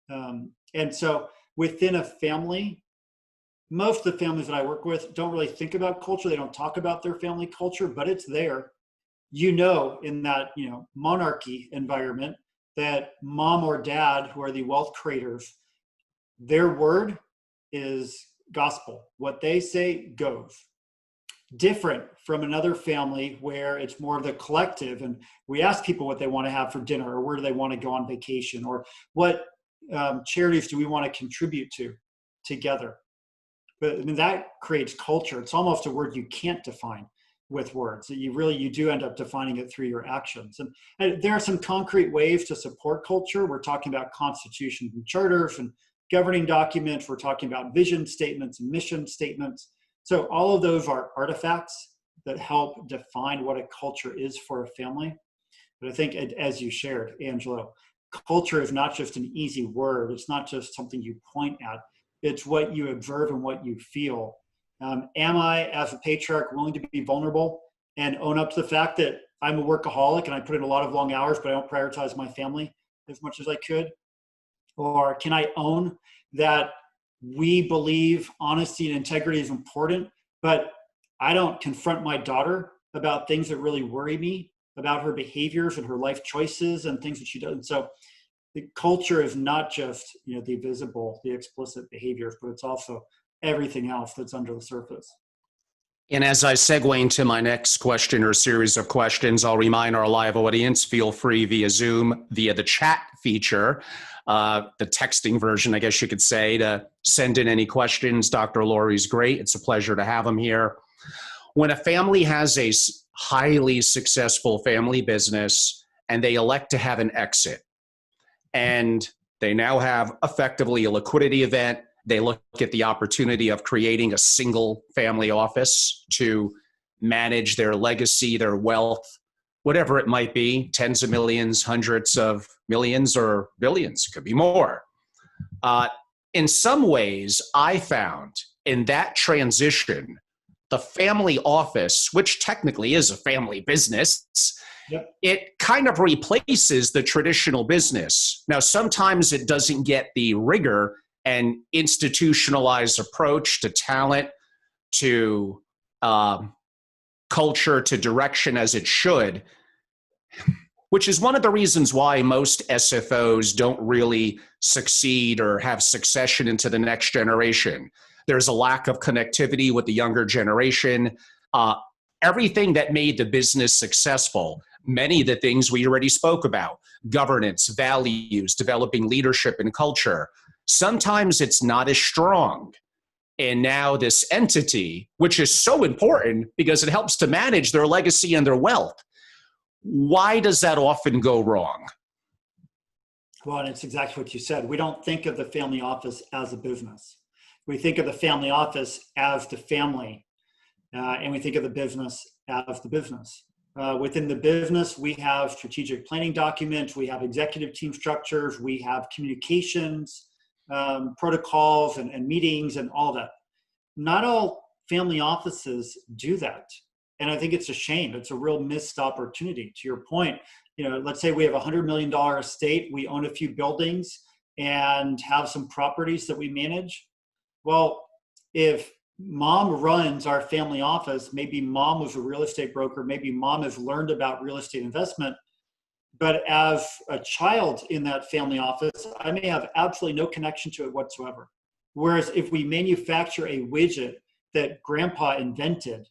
And so within a family, most of the families that I work with don't really think about culture. They don't talk about their family culture, but it's there. In that, monarchy environment, that mom or dad, who are the wealth creators, their word is gospel. What they say goes. Different from another family where it's more of the collective and we ask people what they want to have for dinner or where do they want to go on vacation or what charities do we want to contribute to together. But that creates culture. It's almost a word you can't define with words. You do end up defining it through your actions. And there are some concrete ways to support culture. We're talking about constitutions and charters and governing documents. We're talking about vision statements and mission statements. So all of those are artifacts that help define what a culture is for a family. But I think, as you shared, Angelo, culture is not just an easy word. It's not just something you point at. It's what you observe and what you feel. Am I, as a patriarch, willing to be vulnerable and own up to the fact that I'm a workaholic and I put in a lot of long hours, but I don't prioritize my family as much as I could? Or can I own that we believe honesty and integrity is important, but I don't confront my daughter about things that really worry me, about her behaviors and her life choices and things that she does. And so the culture is not just, the visible, the explicit behaviors, but it's also everything else that's under the surface. And as I segue into my next question or series of questions, I'll remind our live audience, feel free via Zoom, via the chat feature, the texting version, I guess you could say, to send in any questions. Dr. Lurey's great. It's a pleasure to have him here. When a family has a highly successful family business and they elect to have an exit, and they now have effectively a liquidity event, they look at the opportunity of creating a single family office to manage their legacy, their wealth, whatever it might be, tens of millions, hundreds of millions, or billions, it could be more. In some ways, I found in that transition, the family office, which technically is a family business, yep, it kind of replaces the traditional business. Now, sometimes it doesn't get the rigor and institutionalized approach to talent, to culture, to direction as it should, which is one of the reasons why most SFOs don't really succeed or have succession into the next generation. There's a lack of connectivity with the younger generation. Everything that made the business successful, many of the things we already spoke about, governance, values, developing leadership and culture, sometimes it's not as strong. And now this entity, which is so important because it helps to manage their legacy and their wealth, why does that often go wrong? Well, and it's exactly what you said. We don't think of the family office as a business. We think of the family office as the family, and we think of the business as the business. Within the business, we have strategic planning documents, we have executive team structures, we have communications, protocols and meetings and all that. Not all family offices do that. And I think it's a shame. It's a real missed opportunity. To your point, let's say we have a $100 million estate, we own a few buildings and have some properties that we manage. Well, if mom runs our family office, maybe mom was a real estate broker, maybe mom has learned about real estate investment, but as a child in that family office, I may have absolutely no connection to it whatsoever. Whereas if we manufacture a widget that grandpa invented,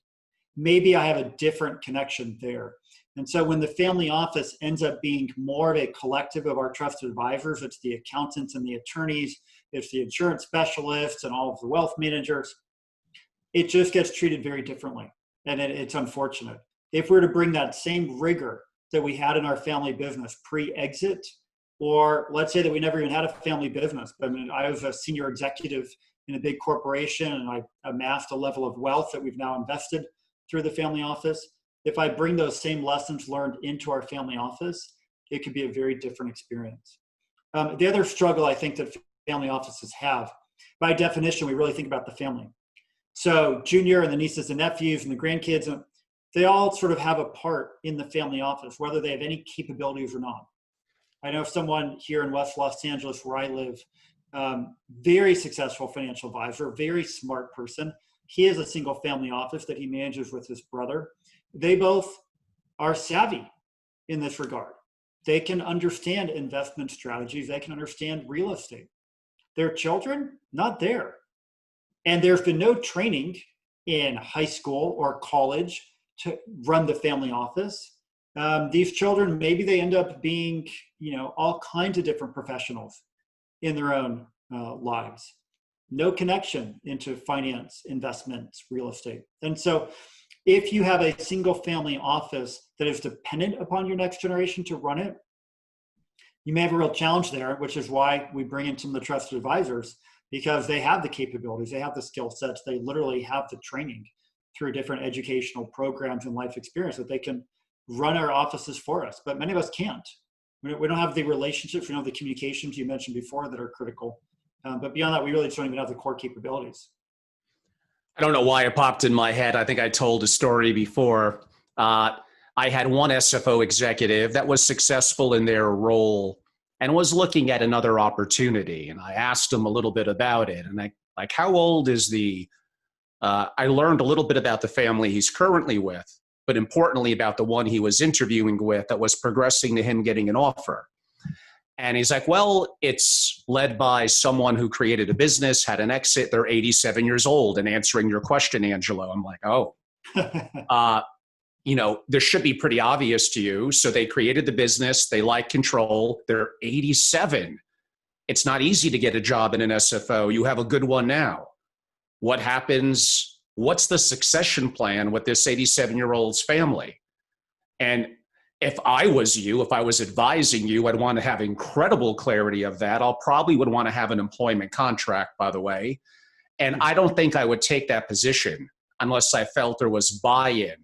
maybe I have a different connection there. And so when the family office ends up being more of a collective of our trusted advisors, it's the accountants and the attorneys, it's the insurance specialists and all of the wealth managers, it just gets treated very differently. And it's unfortunate. If we were to bring that same rigor that we had in our family business pre-exit, or let's say that we never even had a family business, but I was a senior executive in a big corporation and I amassed a level of wealth that we've now invested through the family office. If I bring those same lessons learned into our family office, it could be a very different experience. The other struggle I think that family offices have, by definition, we really think about the family. So Junior and the nieces and nephews and the grandkids, they all sort of have a part in the family office, whether they have any capabilities or not. I know someone here in West Los Angeles where I live, very successful financial advisor, very smart person. He has a single family office that he manages with his brother. They both are savvy in this regard. They can understand investment strategies. They can understand real estate. Their children, not there. And there's been no training in high school or college to run the family office. These children, maybe they end up being, all kinds of different professionals in their own lives. No connection into finance, investments, real estate. And so if you have a single family office that is dependent upon your next generation to run it, you may have a real challenge there, which is why we bring in some of the trusted advisors, because they have the capabilities, they have the skill sets, they literally have the training through different educational programs and life experience that they can run our offices for us. But many of us can't. We don't have the relationships, we don't have the communications you mentioned before that are critical. But beyond that, we really just don't even have the core capabilities. I don't know why it popped in my head. I think I told a story before. I had one SFO executive that was successful in their role and was looking at another opportunity. And I asked him a little bit about it. And how old is I learned a little bit about the family he's currently with, but importantly about the one he was interviewing with that was progressing to him getting an offer. And he's like, well, it's led by someone who created a business, had an exit, they're 87 years old. And answering your question, Angelo, I'm like, oh, this should be pretty obvious to you. So they created the business, they like control, they're 87. It's not easy to get a job in an SFO. You have a good one now. What happens? What's the succession plan with this 87-year-old's family? And if I was you, if I was advising you, I'd want to have incredible clarity of that. I'll probably would want to have an employment contract, by the way. And I don't think I would take that position unless I felt there was buy-in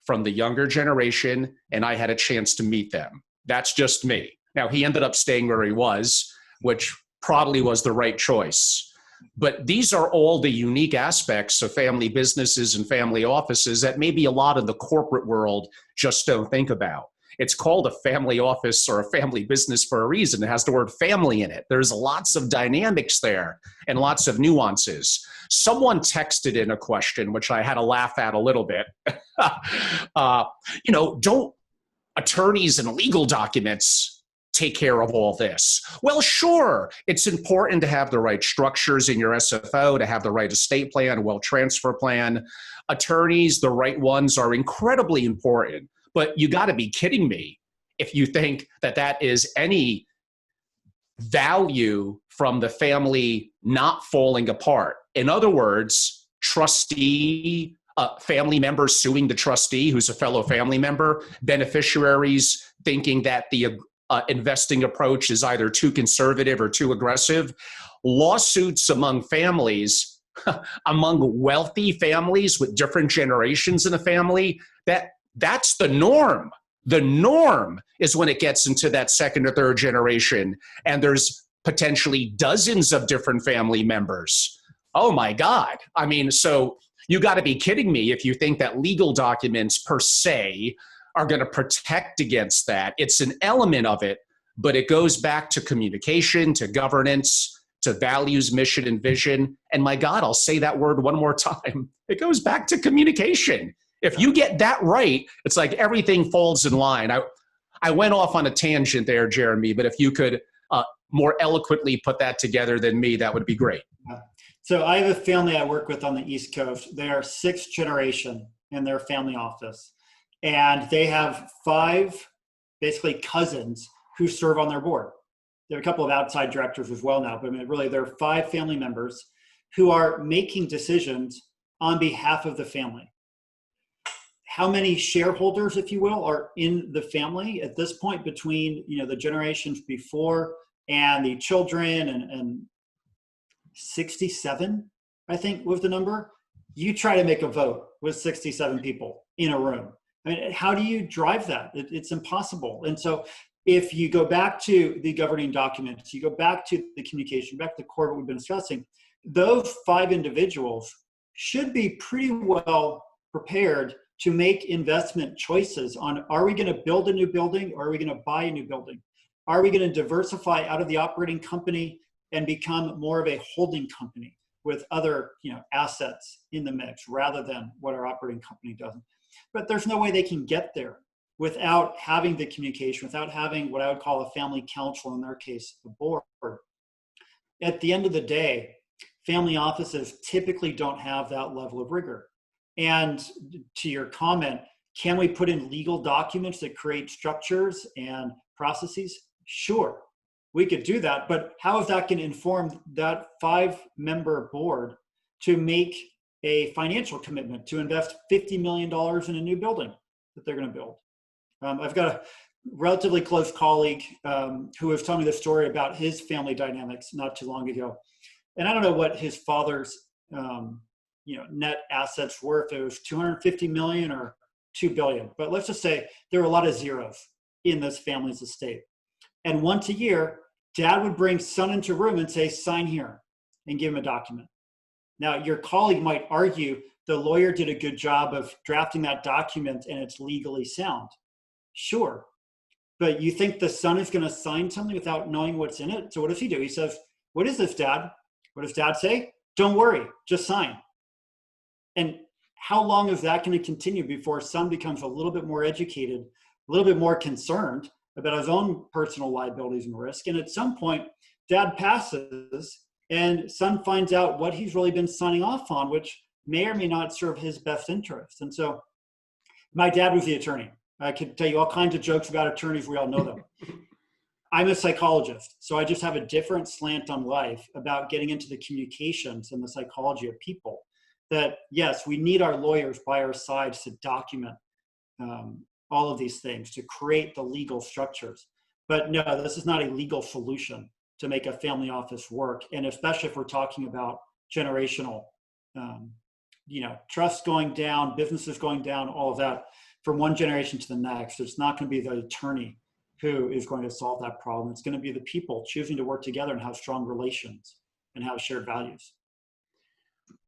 from the younger generation and I had a chance to meet them. That's just me. Now, he ended up staying where he was, which probably was the right choice. But these are all the unique aspects of family businesses and family offices that maybe a lot of the corporate world just don't think about. It's called a family office or a family business for a reason. It has the word family in it. There's lots of dynamics there and lots of nuances. Someone texted in a question, which I had to laugh at a little bit. Don't attorneys and legal documents take care of all this? Well, sure. It's important to have the right structures in your SFO, to have the right estate plan, wealth transfer plan. Attorneys, the right ones, are incredibly important. But you got to be kidding me if you think that is any value from the family not falling apart. In other words, trustee, family members suing the trustee who's a fellow family member, beneficiaries thinking that the investing approach is either too conservative or too aggressive, lawsuits among families, among wealthy families with different generations in a family, That's the norm. The norm is when it gets into that second or third generation and there's potentially dozens of different family members. Oh my God. I mean, so you got to be kidding me if you think that legal documents per se are going to protect against that. It's an element of it, but it goes back to communication, to governance, to values, mission, and vision. And my God, I'll say that word one more time. It goes back to communication. If you get that right, it's like everything falls in line. I went off on a tangent there, Jeremy, but if you could more eloquently put that together than me, that would be great. So I have a family I work with on the East Coast. They are 6th generation in their family office. And they have 5 basically cousins who serve on their board. There are a couple of outside directors as well now, but I mean, really there are 5 family members who are making decisions on behalf of the family. How many shareholders, if you will, are in the family at this point between, the generations before and the children and 67, I think was the number. You try to make a vote with 67 people in a room. I mean, how do you drive that? It's impossible. And so if you go back to the governing documents, you go back to the communication, back to the core of what we've been discussing, those 5 individuals should be pretty well prepared to make investment choices on, are we going to build a new building or are we going to buy a new building? Are we going to diversify out of the operating company and become more of a holding company with other assets in the mix rather than what our operating company does? But there's no way they can get there without having the communication, without having what I would call a family council, in their case, the board. At the end of the day, family offices typically don't have that level of rigor. And to your comment, can we put in legal documents that create structures and processes? Sure, we could do that. But how is that going to inform that 5-member board to make a financial commitment to invest $50 million in a new building that they're going to build? I've got a relatively close colleague who was telling me the story about his family dynamics not too long ago. And I don't know what his father's net assets were, if it was 250 million or 2 billion. But let's just say there were a lot of zeros in this family's estate. And once a year, dad would bring son into a room and say, sign here, and give him a document. Now, your colleague might argue the lawyer did a good job of drafting that document and it's legally sound. Sure. But you think the son is going to sign something without knowing what's in it? So what does he do? He says, what is this, Dad? What does Dad say? Don't worry, just sign. And how long is that going to continue before son becomes a little bit more educated, a little bit more concerned about his own personal liabilities and risk? And at some point, dad passes and son finds out what he's really been signing off on, which may or may not serve his best interest. And so my dad was the attorney. I could tell you all kinds of jokes about attorneys. We all know them. I'm a psychologist, so I just have a different slant on life about getting into the communications and the psychology of people. That, yes, we need our lawyers by our sides to document all of these things, to create the legal structures. But no, this is not a legal solution to make a family office work. And especially if we're talking about generational, trust going down, businesses going down, all of that, from one generation to the next. It's not going to be the attorney who is going to solve that problem. It's going to be the people choosing to work together and have strong relations and have shared values.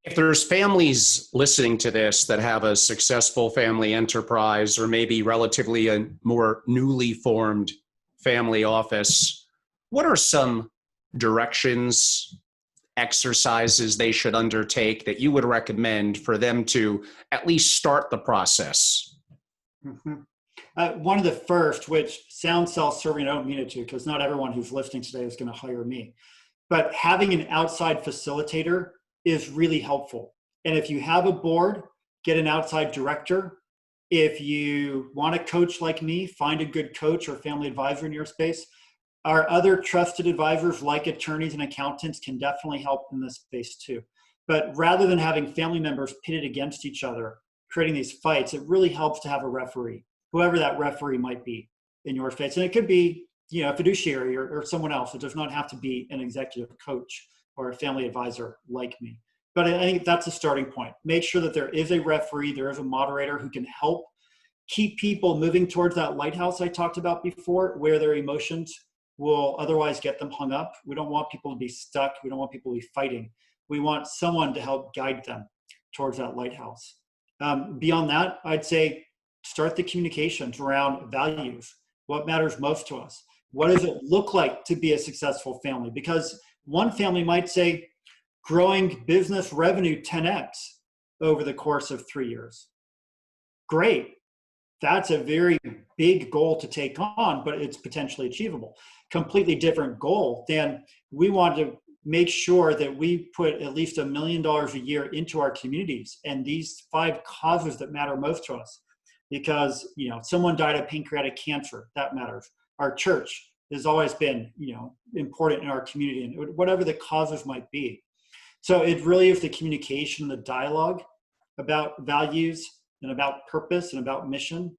If there's families listening to this that have a successful family enterprise or maybe relatively a more newly formed family office, what are some directions, exercises they should undertake that you would recommend for them to at least start the process? Mm-hmm. One of the first, which sounds self-serving, I don't mean it to, because not everyone who's listening today is going to hire me, but having an outside facilitator is really helpful. And if you have a board, get an outside director. If you want a coach like me, find a good coach or family advisor in your space. Our other trusted advisors like attorneys and accountants can definitely help in this space too. But rather than having family members pitted against each other, creating these fights, it really helps to have a referee, whoever that referee might be in your space. And it could be, a fiduciary or someone else. It does not have to be an executive coach or a family advisor like me. But I think that's a starting point. Make sure that there is a referee, there is a moderator who can help keep people moving towards that lighthouse I talked about before, where their emotions will otherwise get them hung up. We don't want people to be stuck. We don't want people to be fighting. We want someone to help guide them towards that lighthouse. Beyond that, I'd say start the communications around values. What matters most to us? What does it look like to be a successful family? Because one family might say growing business revenue 10x over the course of 3 years. Great. That's a very big goal to take on, but it's potentially achievable. Completely different goal than we want to make sure that we put at least $1 million a year into our communities and these 5 causes that matter most to us. Because, someone died of pancreatic cancer, that matters. Our church has always been, important in our community, and whatever the causes might be. So it really is the communication, the dialogue about values and about purpose and about mission.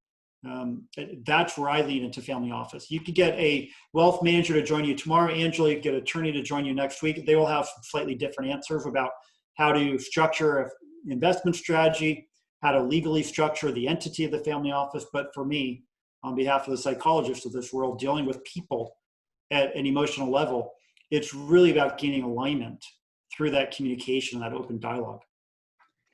That's where I lean into family office. You could get a wealth manager to join you tomorrow, Angela. You could get an attorney to join you next week. They will have some slightly different answers about how to structure an investment strategy, how to legally structure the entity of the family office. But for me, on behalf of the psychologists of this world, dealing with people at an emotional level, it's really about gaining alignment through that communication, that open dialogue.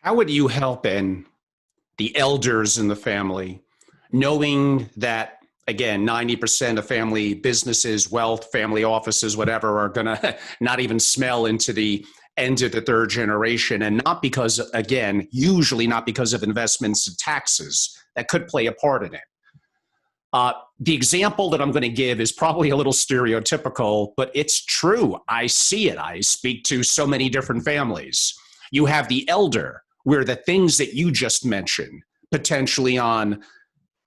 How would you help the elders in the family, knowing that, again, 90% of family businesses, wealth, family offices, whatever, are going to not even smell into the end of the 3rd generation, and not because, again, usually not because of investments and taxes that could play a part in it. The example that I'm going to give is probably a little stereotypical, but it's true. I see it. I speak to so many different families. You have the elder, where the things that you just mentioned, potentially on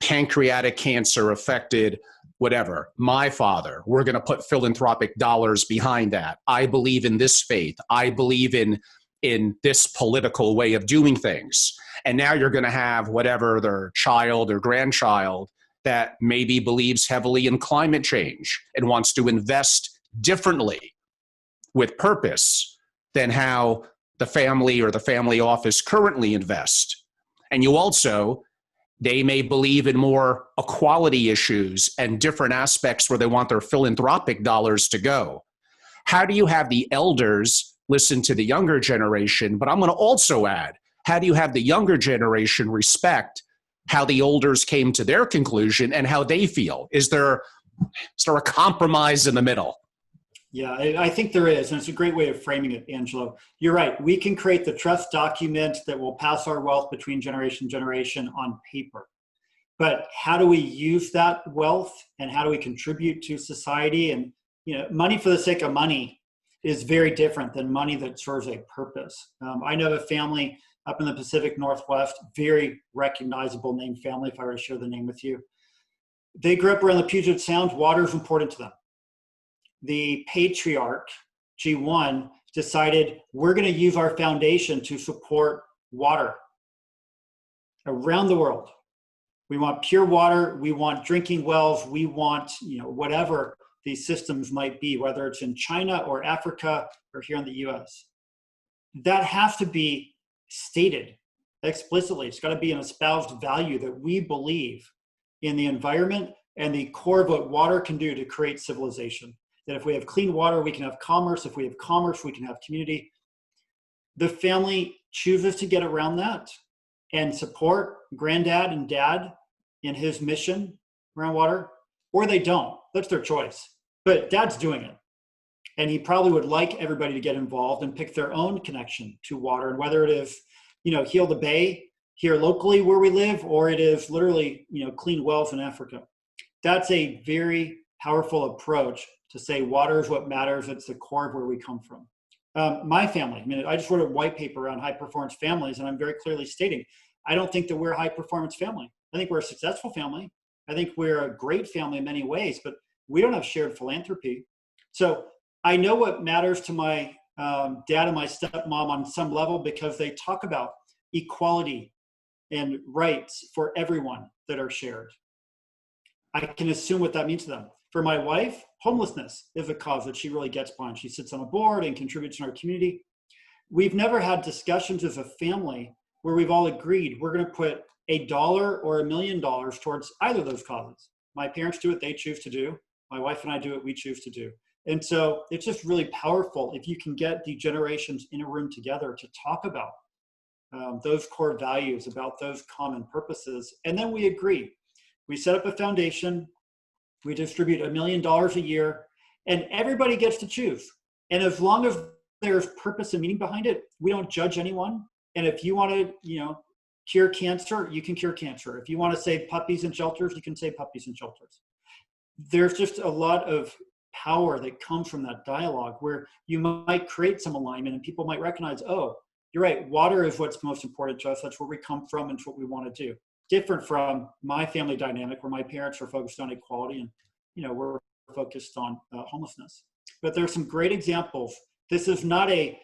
pancreatic cancer affected, whatever, my father, we're going to put philanthropic dollars behind that. I believe in this faith. I believe in this political way of doing things. And now you're going to have whatever their child or grandchild that maybe believes heavily in climate change and wants to invest differently with purpose than how the family or the family office currently invest. And you also, they may believe in more equality issues and different aspects where they want their philanthropic dollars to go. How do you have the elders listen to the younger generation? But I'm going to also add, how do you have the younger generation respect how the elders came to their conclusion and how they feel? Is there a compromise in the middle? Yeah, I think there is, and it's a great way of framing it, Angelo. You're right. We can create the trust document that will pass our wealth between generation to generation on paper. But how do we use that wealth, and how do we contribute to society? And money for the sake of money is very different than money that serves a purpose. I know a family up in the Pacific Northwest, very recognizable name family, if I were to share the name with you. They grew up around the Puget Sound. Water is important to them. The patriarch, G1, decided we're going to use our foundation to support water around the world. We want pure water. We want drinking wells. We want, whatever these systems might be, whether it's in China or Africa or here in the US. That has to be stated explicitly. It's got to be an espoused value that we believe in the environment and the core of what water can do to create civilization. That if we have clean water, we can have commerce. If we have commerce, we can have community. The family chooses to get around that and support granddad and dad in his mission around water, or they don't. That's their choice. But dad's doing it. And he probably would like everybody to get involved and pick their own connection to water. And whether it is, heal the bay here locally where we live, or it is literally, clean wells in Africa. That's a very powerful approach to say water is what matters. It's the core of where we come from. My family, I just wrote a white paper on high performance families, and I'm very clearly stating, I don't think that we're a high performance family. I think we're a successful family. I think we're a great family in many ways, but we don't have shared philanthropy. So I know what matters to my dad and my stepmom on some level, because they talk about equality and rights for everyone that are shared. I can assume what that means to them. For my wife, homelessness is a cause that she really gets behind. She sits on a board and contributes in our community. We've never had discussions as a family where we've all agreed we're going to put $1 or $1,000,000 towards either of those causes. My parents do what they choose to do. My wife and I do what we choose to do. And so it's just really powerful if you can get the generations in a room together to talk about those core values, about those common purposes. And then we agree. We set up a foundation. We distribute $1,000,000 a year, and everybody gets to choose. And as long as there's purpose and meaning behind it, we don't judge anyone. And if you want to, cure cancer, you can cure cancer. If you want to save puppies in shelters, you can save puppies in shelters. There's just a lot of power that comes from that dialogue where you might create some alignment and people might recognize, oh, you're right, water is what's most important to us. That's where we come from and it's what we want to do. Different from my family dynamic where my parents are focused on equality and, we're focused on homelessness. But there's some great examples. This is not a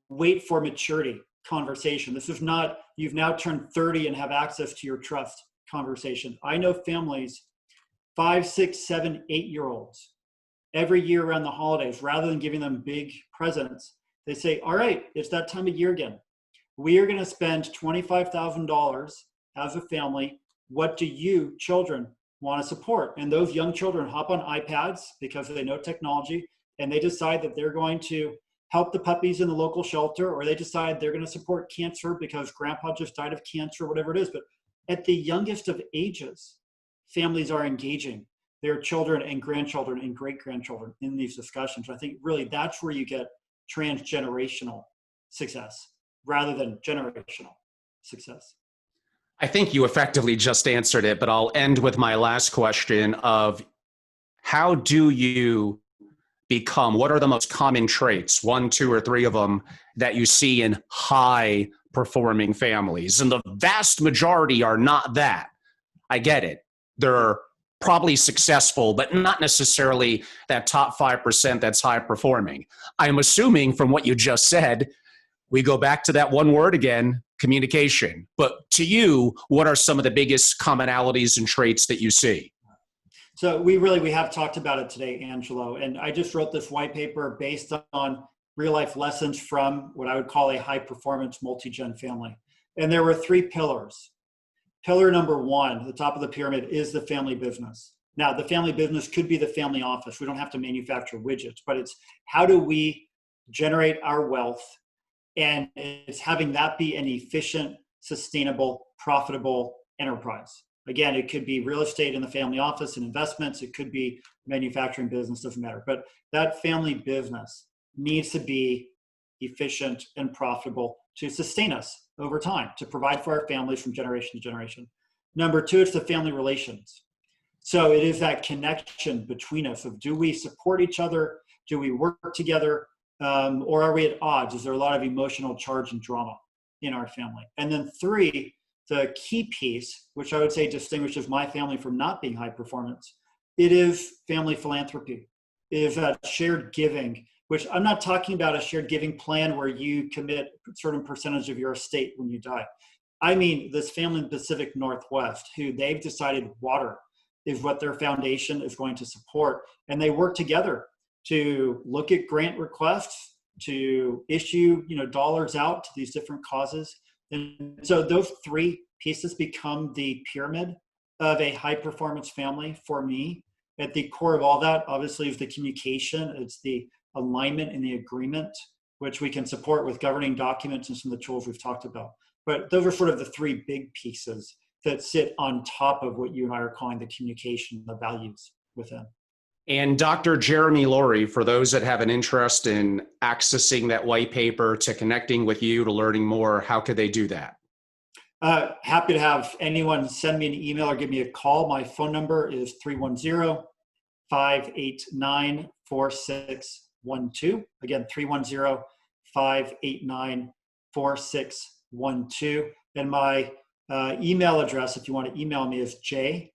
wait for maturity conversation. This is not, you've now turned 30 and have access to your trust conversation. I know families, 5, 6, 7, 8-year-olds, every year around the holidays, rather than giving them big presents, they say, all right, it's that time of year again. We are going to spend $25,000 as a family. What do you children want to support? And those young children hop on iPads because they know technology, and they decide that they're going to help the puppies in the local shelter, or they decide they're going to support cancer because grandpa just died of cancer, whatever it is. But at the youngest of ages, families are engaging their children and grandchildren and great-grandchildren in these discussions. I think really that's where you get transgenerational success rather than generational success. I think you effectively just answered it, but I'll end with my last question of how do you become, what are the most common traits, 1, 2, or 3 of them that you see in high performing families? And the vast majority are not that. I get it. They're probably successful, but not necessarily that top 5% that's high performing. I'm assuming from what you just said, we go back to that one word again, communication. But to you, what are some of the biggest commonalities and traits that you see? So we have talked about it today, Angelo, and I just wrote this white paper based on real life lessons from what I would call a high performance multi-gen family. And there were 3 pillars. Pillar number 1, the top of the pyramid, is the family business. Now, the family business could be the family office. We don't have to manufacture widgets, but it's how do we generate our wealth, and it's having that be an efficient, sustainable, profitable enterprise. Again, it could be real estate in the family office and investments. It could be manufacturing business, doesn't matter. But that family business needs to be efficient and profitable to sustain us over time, to provide for our families from generation to generation. Number 2, it's the family relations. So it is that connection between us of, do we support each other? Do we work together? Or are we at odds? Is there a lot of emotional charge and drama in our family? And then 3, the key piece, which I would say distinguishes my family from not being high performance, it is family philanthropy. It is that shared giving, which I'm not talking about a shared giving plan where you commit a certain percentage of your estate when you die. I mean, this family in the Pacific Northwest, who they've decided water is what their foundation is going to support. And they work together to look at grant requests, to issue, dollars out to these different causes. And so those 3 pieces become the pyramid of a high performance family for me. At the core of all that, obviously, is the communication. It's the alignment and the agreement, which we can support with governing documents and some of the tools we've talked about. But those are sort of the 3 big pieces that sit on top of what you and I are calling the communication, the values within. And Dr. Jeremy Lurey, for those that have an interest in accessing that white paper, to connecting with you, to learning more, how could they do that? Happy to have anyone send me an email or give me a call. My phone number is 310-589-4612. Again, 310-589-4612. And my email address, if you want to email me, is JS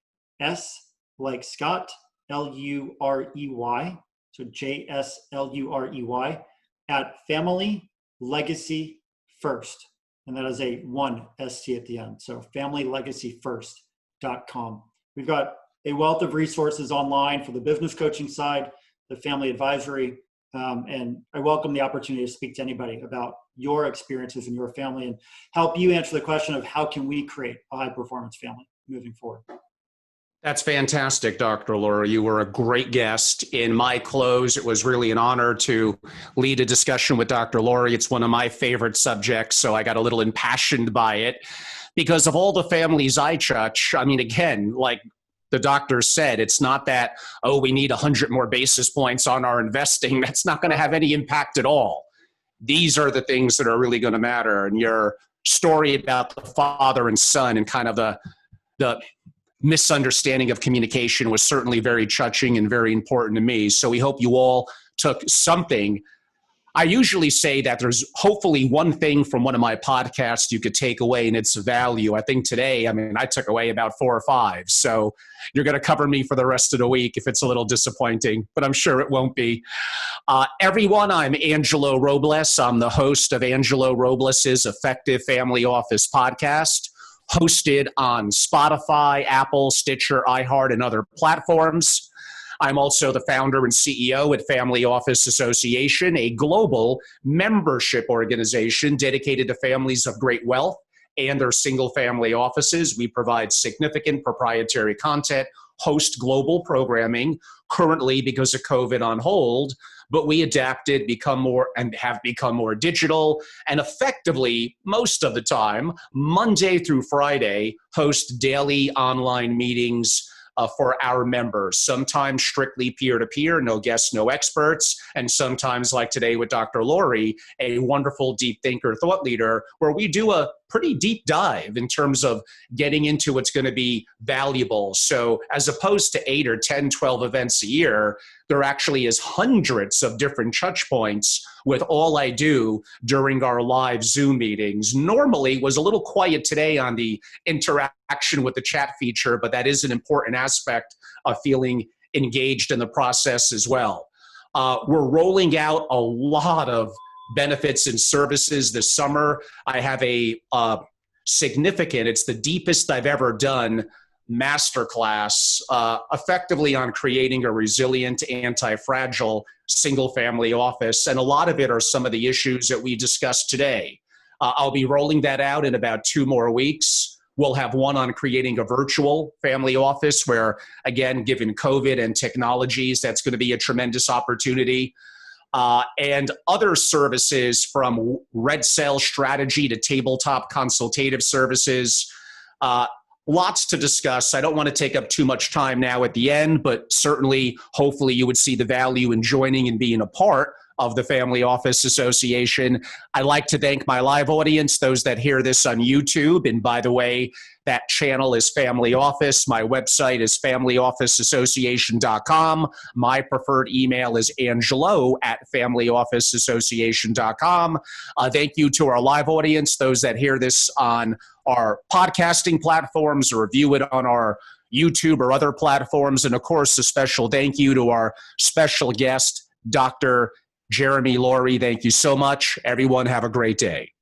like Scott, Lurey, so JSLUREY at Family Legacy First. And that is a 1 ST at the end. So familylegacyfirst.com. We've got a wealth of resources online for the business coaching side, the family advisory, And I welcome the opportunity to speak to anybody about your experiences in your family and help you answer the question of how can we create a high-performance family moving forward. That's fantastic, Dr. Lurey. You were a great guest. In my close, it was really an honor to lead a discussion with Dr. Lurey. It's one of my favorite subjects, so I got a little impassioned by it. Because of all the families I touch, I mean, again, like the doctor said, it's not that, oh, we need 100 more basis points on our investing. That's not going to have any impact at all. These are the things that are really going to matter. And your story about the father and son and kind of the misunderstanding of communication was certainly very touching and very important to me. So we hope you all took something. I usually say that there's hopefully one thing from one of my podcasts you could take away, and it's value. I think today, I took away about 4 or 5. So you're going to cover me for the rest of the week if it's a little disappointing, but I'm sure it won't be. Everyone, I'm Angelo Robles. I'm the host of Angelo Robles's Effective Family Office podcast, hosted on Spotify, Apple, Stitcher, iHeart, and other platforms. I'm also the founder and CEO at Family Office Association, a global membership organization dedicated to families of great wealth and their single family offices. We provide significant proprietary content, host global programming, currently because of COVID on hold, but we adapted, have become more digital, and effectively, most of the time, Monday through Friday, host daily online meetings for our members, sometimes strictly peer-to-peer, no guests, no experts, and sometimes like today with Dr. Lurey, a wonderful deep thinker, thought leader, where we do a pretty deep dive in terms of getting into what's going to be valuable. So as opposed to 8 or 10, 12 events a year, there actually is hundreds of different touch points with all I do during our live Zoom meetings. Normally was a little quiet today on the interaction with the chat feature, but that is an important aspect of feeling engaged in the process as well. We're rolling out a lot of benefits and services this summer. I have a significant, it's the deepest I've ever done, masterclass effectively on creating a resilient, anti-fragile single-family office. And a lot of it are some of the issues that we discussed today. I'll be rolling that out in about 2 more weeks. We'll have one on creating a virtual family office where, again, given COVID and technologies, that's going to be a tremendous opportunity. And other services from red cell strategy to tabletop consultative services. Lots to discuss. I don't want to take up too much time now at the end, but certainly, hopefully you would see the value in joining and being a part of the Family Office Association. I'd like to thank my live audience, those that hear this on YouTube. And by the way, that channel is Family Office. My website is familyofficeassociation.com. My preferred email is angelo@familyofficeassociation.com. Thank you to our live audience, those that hear this on our podcasting platforms or view it on our YouTube or other platforms. And of course, a special thank you to our special guest, Dr. Jeremy Lurey. Thank you so much. Everyone have a great day.